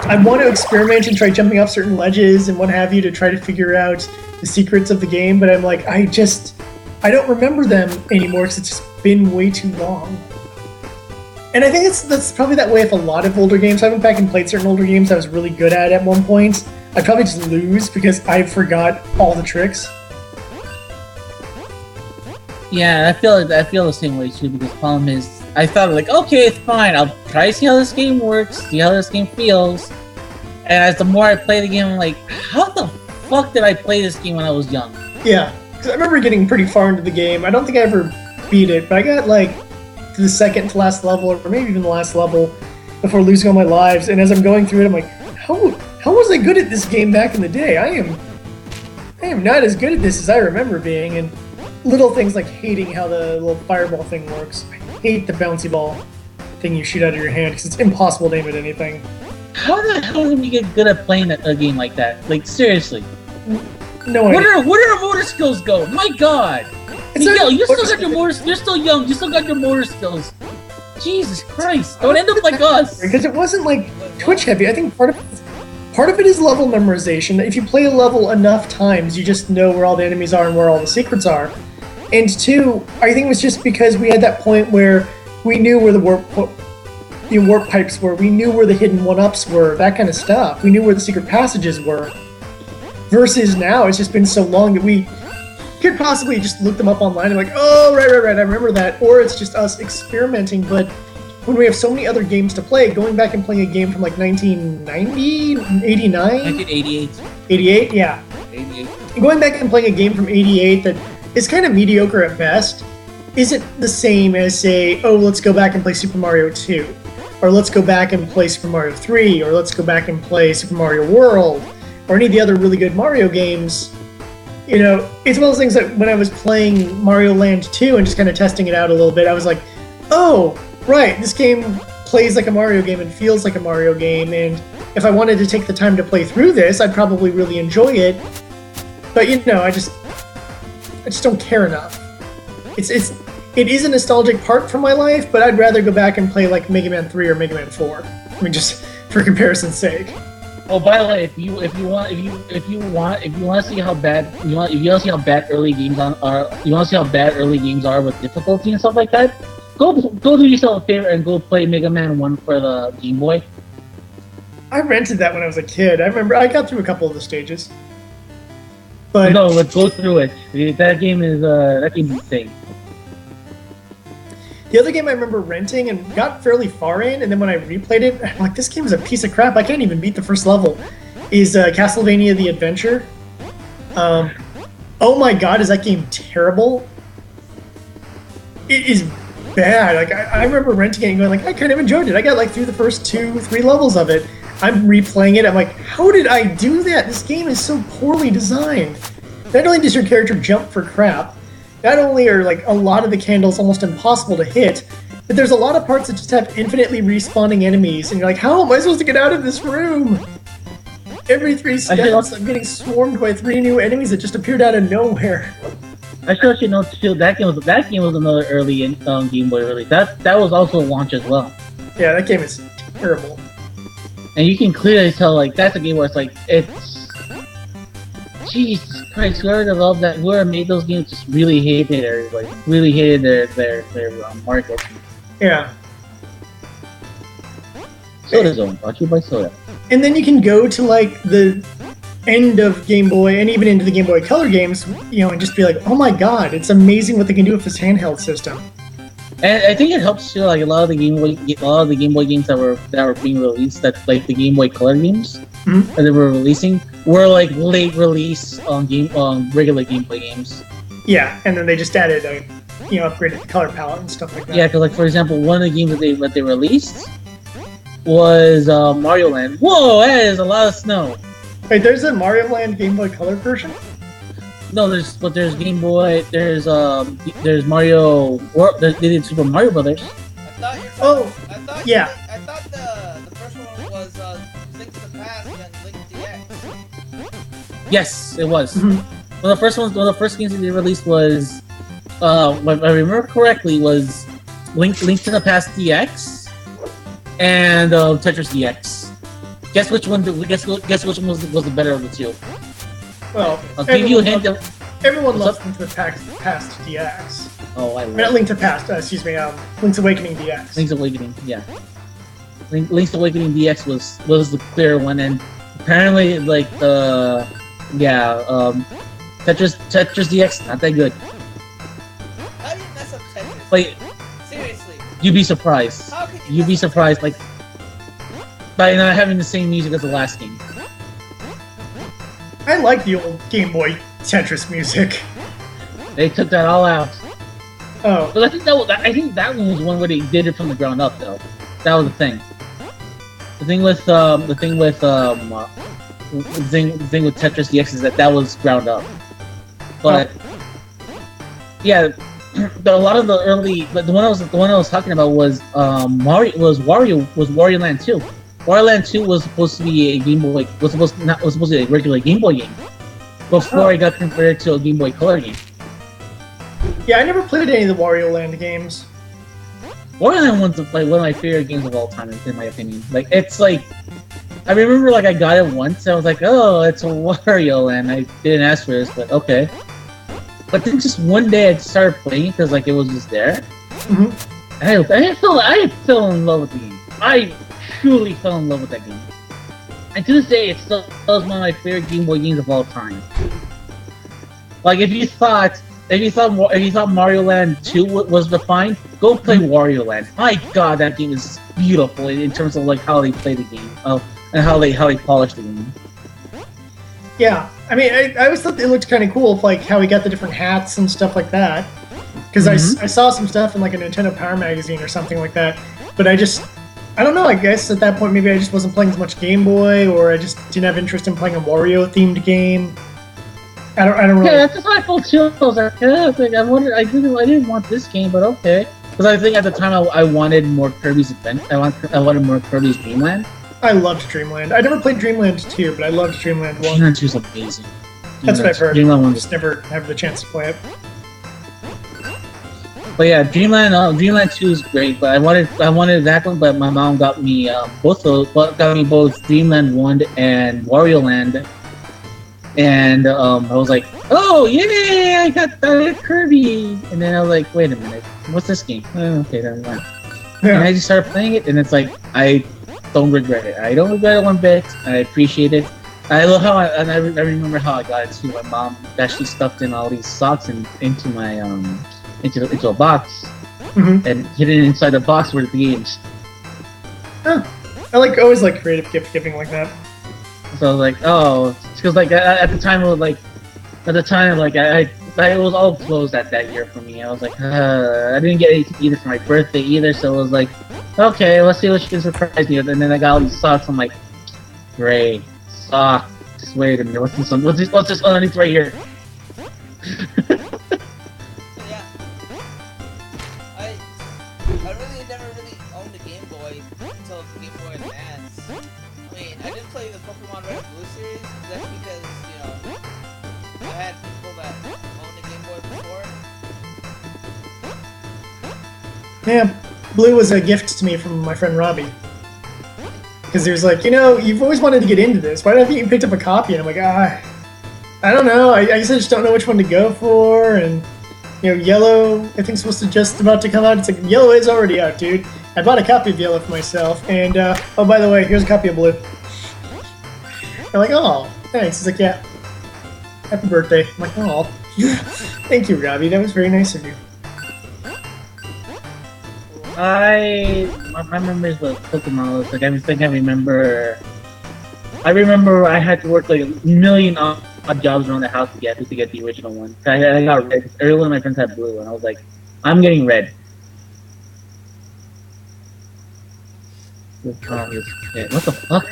I want to experiment and try jumping off certain ledges and what have you to try to figure out the secrets of the game, but I'm like, I don't remember them anymore because it's just been way too long. And I think that's probably that way with a lot of older games. I went back and played certain older games I was really good at one point. I'd probably just lose because I forgot all the tricks. Yeah, I feel the same way too, because the problem is, I thought like, okay, it's fine, I'll try to see how this game works, see how this game feels. And as the more I play the game, I'm like, how the fuck did I play this game when I was young? Yeah, because I remember getting pretty far into the game. I don't think I ever beat it, but I got like to the second to last level, or maybe even the last level, before losing all my lives. And as I'm going through it, I'm like, how was I good at this game back in the day? I am not as good at this as I remember being. And little things like hating how the little fireball thing works. I hate the bouncy ball thing you shoot out of your hand because it's impossible to aim at anything. How the hell did you get good at playing a game like that? Like, seriously. No idea. Where do our motor skills go? My god! Miguel, you still got your motor. You're still young. You still got your motor skills. Jesus Christ! Don't end up like us. Because it wasn't like Twitch heavy. I think part of it is level memorization. If you play a level enough times, you just know where all the enemies are and where all the secrets are. And two, I think it was just because we had that point where we knew where the warp pipes were. We knew where the hidden one-ups were. That kind of stuff. We knew where the secret passages were. Versus now, it's just been so long that we could possibly just look them up online and like, oh, right, I remember that. Or it's just us experimenting. But when we have so many other games to play, going back and playing a game from like 1990, 89? 1988. 88? Yeah. 88. Going back and playing a game from 88 that is kind of mediocre at best isn't the same as, say, oh, let's go back and play Super Mario 2. Or let's go back and play Super Mario 3. Or let's go back and play Super Mario World. Or any of the other really good Mario games. You know, it's one of those things that when I was playing Mario Land 2 and just kind of testing it out a little bit, I was like, oh, right, this game plays like a Mario game and feels like a Mario game, and if I wanted to take the time to play through this, I'd probably really enjoy it. But, you know, I just don't care enough. It is a nostalgic part from my life, but I'd rather go back and play like Mega Man 3 or Mega Man 4. I mean, just for comparison's sake. Oh, by the way, if you want to see how bad early games are with difficulty and stuff like that, go do yourself a favor and go play Mega Man 1 for the Game Boy. I rented that when I was a kid. I remember I got through a couple of the stages. But no, let's go through it. That game is insane. The other game I remember renting and got fairly far in, and then when I replayed it, I'm like, this game is a piece of crap. I can't even beat the first level. Is Castlevania The Adventure. Oh my god, is that game terrible? It is bad. Like I remember renting it and going like, I kind of enjoyed it. I got like through the first 2-3 levels of it. I'm replaying it. I'm like, how did I do that? This game is so poorly designed. Not only does your character jump for crap, not only are like a lot of the candles almost impossible to hit, but there's a lot of parts that just have infinitely respawning enemies, and you're like, how am I supposed to get out of this room? Every 3 steps, I'm getting swarmed by 3 new enemies that just appeared out of nowhere. I should let you know too. That game was another early Game Boy release. That was also a launch as well. Yeah, that game is terrible. And you can clearly tell, like, that's a game where it's Jesus Christ, whoever developed that, whoever made those games just really hated their market. Yeah. Soda Zone, brought to you by Soda. And then you can go to like the end of Game Boy and even into the Game Boy Color games, you know, and just be like, oh my god, it's amazing what they can do with this handheld system. And I think it helps too. Like a lot of the Game Boy games that were being released, that like the Game Boy Color games that they were releasing, were like late release on regular Game Boy games. Yeah, and then they just added upgraded the color palette and stuff like that. Yeah, because like for example, one of the games that they released was Mario Land. Whoa, that is a lot of snow. Wait, there's a Mario Land Game Boy Color version? No, there's Game Boy. There's Mario. They did Super Mario Brothers. I thought you're Oh, yeah. I thought the first one was Link to the Past and Link DX. Yes, it was. Mhm. One of the first games that they released was, if I remember correctly, was Link to the Past DX and Tetris DX. Guess which one? Guess which one was the better of the two? Well, I'll give you a hint. Everyone loves Link to the Past DX. Oh, I Not love Link to Past, excuse me, Link's Awakening DX. Link's Awakening. Yeah, Link's Awakening DX was the clear one, and apparently like Tetris DX not that good. How do you mess up Tetris? Like Seriously. you'd be surprised. How could you You'd be mess up surprised, like by not having the same music as the last game. I like the old Game Boy Tetris music. They took that all out. Oh, But I think that one was one where they did it from the ground up, though. That was the thing. The thing with Tetris DX is that was ground up. But yeah, a lot of the early, but the one I was talking about was Wario Land 2. Wario Land 2 was supposed to be a Game Boy, was supposed to be a regular Game Boy game before it got converted to a Game Boy Color game. yeah, I never played any of the Wario Land games. Wario Land one's like one of my favorite games of all time, in my opinion. Like it's like, I remember like I got it once and I was like, oh, it's a Wario Land. I didn't ask for this, but okay. But then just one day I just started playing because like it was just there, Mhm. and I fell in love with the game. I truly fell in love with that game. And to this day, it's still one of my favorite Game Boy games of all time. Like if you thought Mario Land 2 was defined, go play Wario Land. My God, that game is beautiful in terms of like how they play the game, and how they polish the game. Yeah, I mean, I always thought it looked kind of cool, like how he got the different hats and stuff like that. Because I saw some stuff in like a Nintendo Power magazine or something like that. But I don't know, I guess at that point maybe I just wasn't playing as much Game Boy, or I just didn't have interest in playing a Wario-themed game. I don't really... Yeah, that's just how I felt too. I was like, I didn't want this game, but okay. Because I think at the time I wanted more Kirby's Adventure. I wanted more Kirby's Dream Land. I loved Dreamland. I never played Dreamland 2, but I loved Dreamland 1. Dreamland 2 is amazing. That's what I've heard. Dreamland 1 Just never have the chance to play it. But yeah, Dreamland 2 is great. But I wanted that one, but my mom got me both Dreamland 1 and Wario Land. And I was like, oh yay! I got Kirby. And then I was like, wait a minute, what's this game? Oh, okay, never mind. Yeah. And I just started playing it, and it's like I don't regret it. I don't regret it one bit. I appreciate it. I love how I remember how I got it too. My mom actually stuffed in all these socks into my into a box and hid it inside the box were the games. Huh. I always like creative gift giving like that. So I was like, oh, because like at the time it was like, it was all closed that year for me. I was like, I didn't get anything either for my birthday either, so it was like, okay, let's see what she can surprise me with. And then I got all these socks. I'm like, great socks. Wait a minute, what's this underneath right here? Yeah. I really never really owned a Game Boy until the Game Boy Advance. I mean, I did play the Pokemon Red and Blue series. That's because, I had people that owned the Game Boy before. Yeah, Blue was a gift to me from my friend Robbie. Because he was like, you've always wanted to get into this. Why haven't you picked up a copy? And I'm like, I don't know. I guess I just don't know which one to go for. And, Yellow, I think, is supposed to just about to come out. It's like, Yellow is already out, dude. I bought a copy of Yellow for myself. And, oh, by the way, here's a copy of Blue. I'm like, oh, thanks. He's like, yeah. Happy birthday. I'm like, oh. Thank you, Robbie. That was very nice of you. My memories with Pokemon was like I remember I had to work like a million odd jobs around the house to get the original one. I got red. Every one of my friends had blue, and I was like, I'm getting red. What the fuck?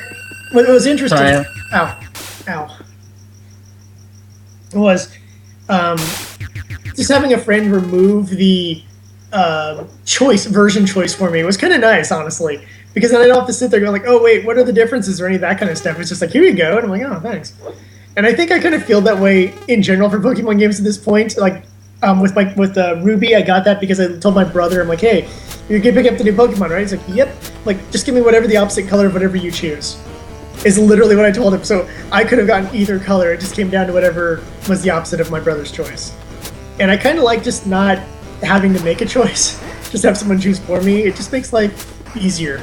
What was interesting? Sorry. Ow. It was just having a friend remove the version choice for me. It was kind of nice, honestly, because then I don't have to sit there going like, oh wait, what are the differences or any of that kind of stuff. It's just like, here you go, and I'm like, oh, thanks. And I think I kind of feel that way in general for Pokemon games at this point. Like with Ruby, I got that because I told my brother, I'm like, hey, you're gonna pick up the new Pokemon, right? He's like, yep. Like, just give me whatever the opposite color of whatever you choose. Is literally what I told him. So I could have gotten either color. It just came down to whatever was the opposite of my brother's choice. And I kind of like just not having to make a choice. Just have someone choose for me. It just makes life easier.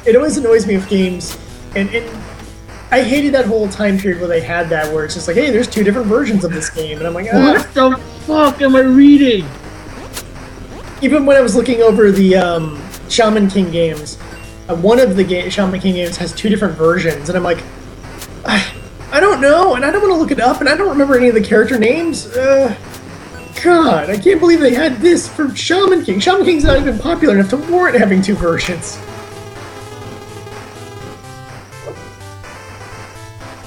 It always annoys me with games, and I hated that whole time period where they had that, where it's just like, hey, there's two different versions of this game, and I'm like, what the fuck am I reading? Even when I was looking over the Shaman King games, one of the Shaman King games has two different versions, and I'm like, I don't know, and I don't want to look it up, and I don't remember any of the character names. God, I can't believe they had this for Shaman King. Shaman King's not even popular enough to warrant having two versions.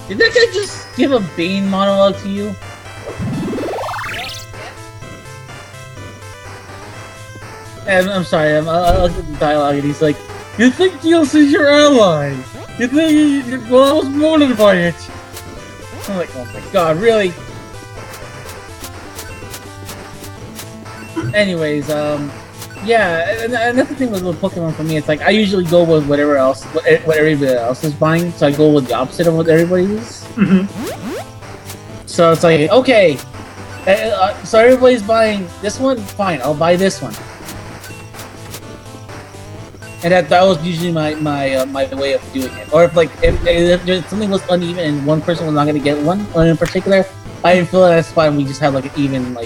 Did that guy just give a Bane monologue to you? And I'm sorry, I'll get the dialogue, and he's like, you think DLC's your ally? You think I was molded by it? I'm like, oh my god, really? Anyways, yeah, and that's the thing with Pokemon for me. It's like I usually go with what everybody else is buying, so I go with the opposite of what everybody is. Mm-hmm. So it's like, okay, so everybody's buying this one, fine, I'll buy this one. And that was usually my way of doing it. Or if something was uneven and one person was not going to get one in particular, I didn't feel that's fine. We just had like an even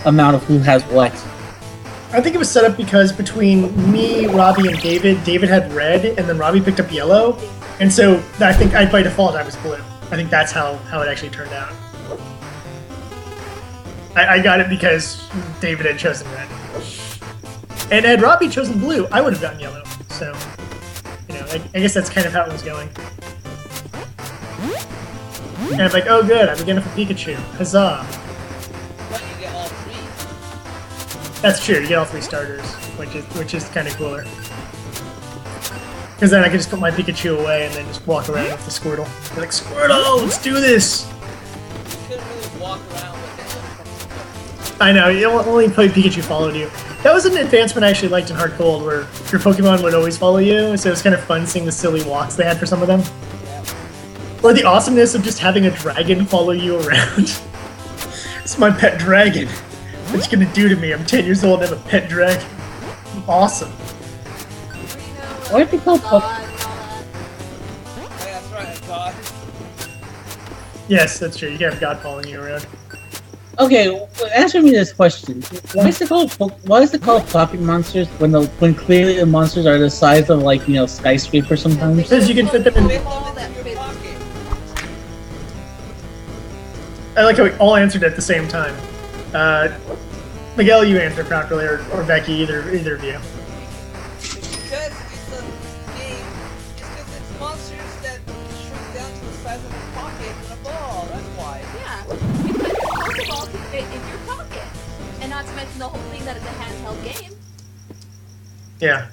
amount of who has what. I think it was set up because between me, Robbie, and David had red, and then Robbie picked up yellow, and so I think by default I was blue. I think that's how it actually turned out. I got it because David had chosen red. And had Robbie chosen blue, I would have gotten yellow. So, I guess that's kind of how it was going. And I'm like, oh good, I'm getting for Pikachu. Huzzah. But you get all three. That's true, you get all three starters, which is kind of cooler. Because then I can just put my Pikachu away and then just walk around with the Squirtle. Be like, Squirtle, let's do this! You couldn't really walk around with it. I know, only play Pikachu followed you. That was an advancement I actually liked in Hard Gold, where your Pokemon would always follow you, so it was kind of fun seeing the silly walks they had for some of them. Yeah. Or the awesomeness of just having a dragon follow you around. It's my pet dragon. What's it gonna do to me? I'm 10 years old and I have a pet dragon. Awesome. Why did they call Pokemon? Yeah, that's right, God. Yes, that's true. You can have God following you around. Okay, answer me this question: why is it called pocket monsters when clearly the monsters are the size of skyscrapers sometimes? Because you can fit them in. I like how we all answered at the same time. Miguel, you answered properly, or Becky, either of you. Because it's a game. It's because it's monsters that shrink down to the size of a pocket and a ball. That's why. Yeah, because your Pokeball can fit in your pocket, and not to mention the whole thing that it's a handheld game. Yeah.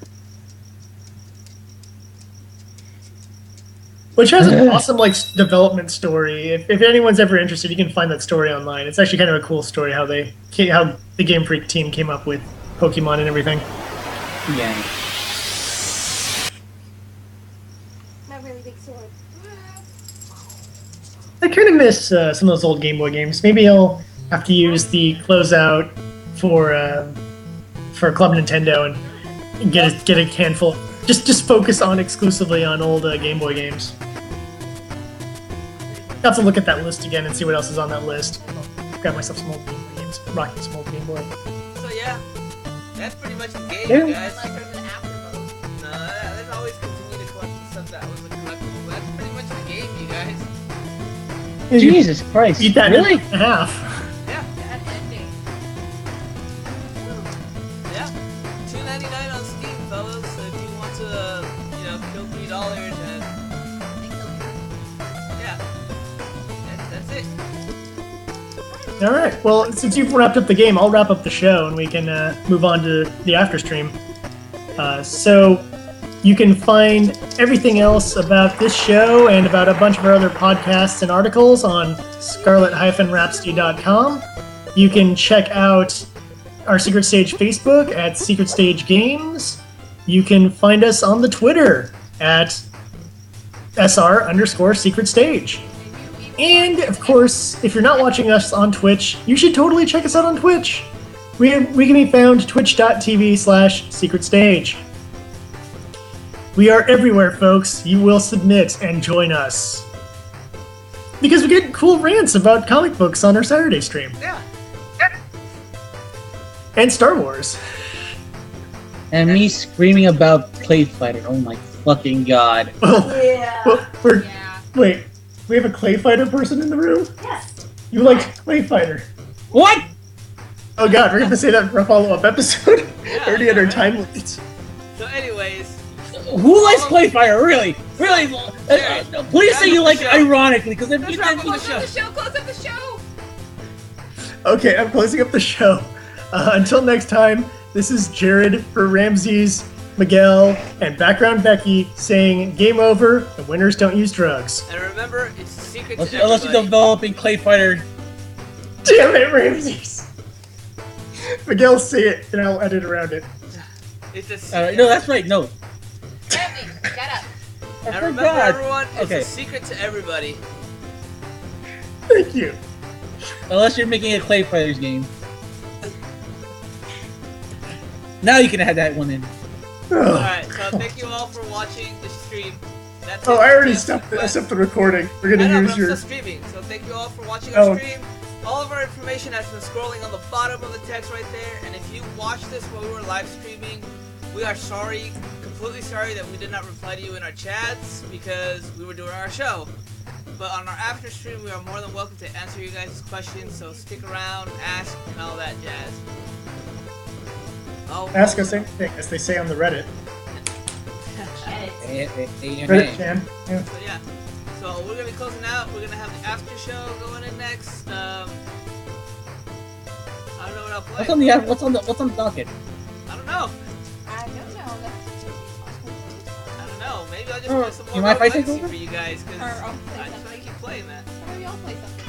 Which has an awesome development story. If anyone's ever interested, you can find that story online. It's actually kind of a cool story how the Game Freak team came up with Pokemon and everything. Yeah. My really big sword. I kind of miss some of those old Game Boy games. Maybe I'll have to use the closeout for Club Nintendo and get a handful. Just focus on exclusively on old Game Boy games. I'll have to look at that list again and see what else is on that list. Grab myself some old Game Boy games. Rocking some old Game Boy. So yeah, that's pretty much the game, Yeah. you guys. Unless there's an after mode. No, there's always continue to collect stuff that was a collectible. But that's pretty much the game, you guys. Jesus Christ! Eat that really? in half. Yeah, That's ending. yeah. $2.99 on Steam, fellas. So if you want to, kill $3 and yeah, that's it. All right. Well, since you've wrapped up the game, I'll wrap up the show and we can move on to the after stream. So you can find everything else about this show and about a bunch of our other podcasts and articles on scarlet-rhapsody.com. You can check out our Secret Stage Facebook at Secret Stage Games. You can find us on the Twitter at SR_Secret Stage. And, of course, if you're not watching us on Twitch, you should totally check us out on Twitch. We can be found twitch.tv/Secret Stage. We are everywhere, folks. You will submit and join us. Because we get cool rants about comic books on our Saturday stream. Yeah. And Star Wars. And me screaming about Clayfighter. Oh my fucking god! Yeah. Yeah. Wait, we have a Clayfighter person in the room? Yes. You like Clayfighter? What? Oh god, we're gonna say that for a follow-up episode. Yeah, Already at our right. time limit. So anyways, Who likes Clayfighter? Really? Really? Please say you like it ironically, because if you wrap did, up the show. Close up the show! Okay, I'm closing up the show. Until next time, this is Jared for Ramses, Miguel, and Background Becky saying game over, the winners don't use drugs. and remember, it's a secret unless to you're everybody. developing Clayfighter. Damn it, Ramses! Miguel, say it, and I'll edit around it. It's a secret. No, that's right. No. Randy, shut up. I And remember, forgot. everyone, it's Okay. a secret to everybody. Thank you. Unless you're making a Clayfighters game. Now you can add that one in. Oh, Alright, so thank you all for watching the stream. That's oh it I for already this stopped request. the recording. We're I gonna know, use but I'm your... still streaming, so thank you all for watching our Oh. stream. All of our information has been scrolling on the bottom of the text right there, and if you watched this while we were live streaming, we are sorry, completely sorry that we did not reply to you in our chats because we were doing our show. But on our after stream, we are more than welcome to answer you guys' questions, so stick around, ask, and all that jazz. Oh, Ask us anything, as they say on the Reddit. Reddit chan. Yeah. So yeah, so we're gonna be closing out. We're gonna have the after show going in next. I don't know what I'll play. What's on the docket? I don't know. I don't know. I don't know. Maybe I'll just Oh, play some you more mind if I Rogue take Legacy over? for you guys because Or I'll play I just want to something. keep playing that. Maybe I'll play something.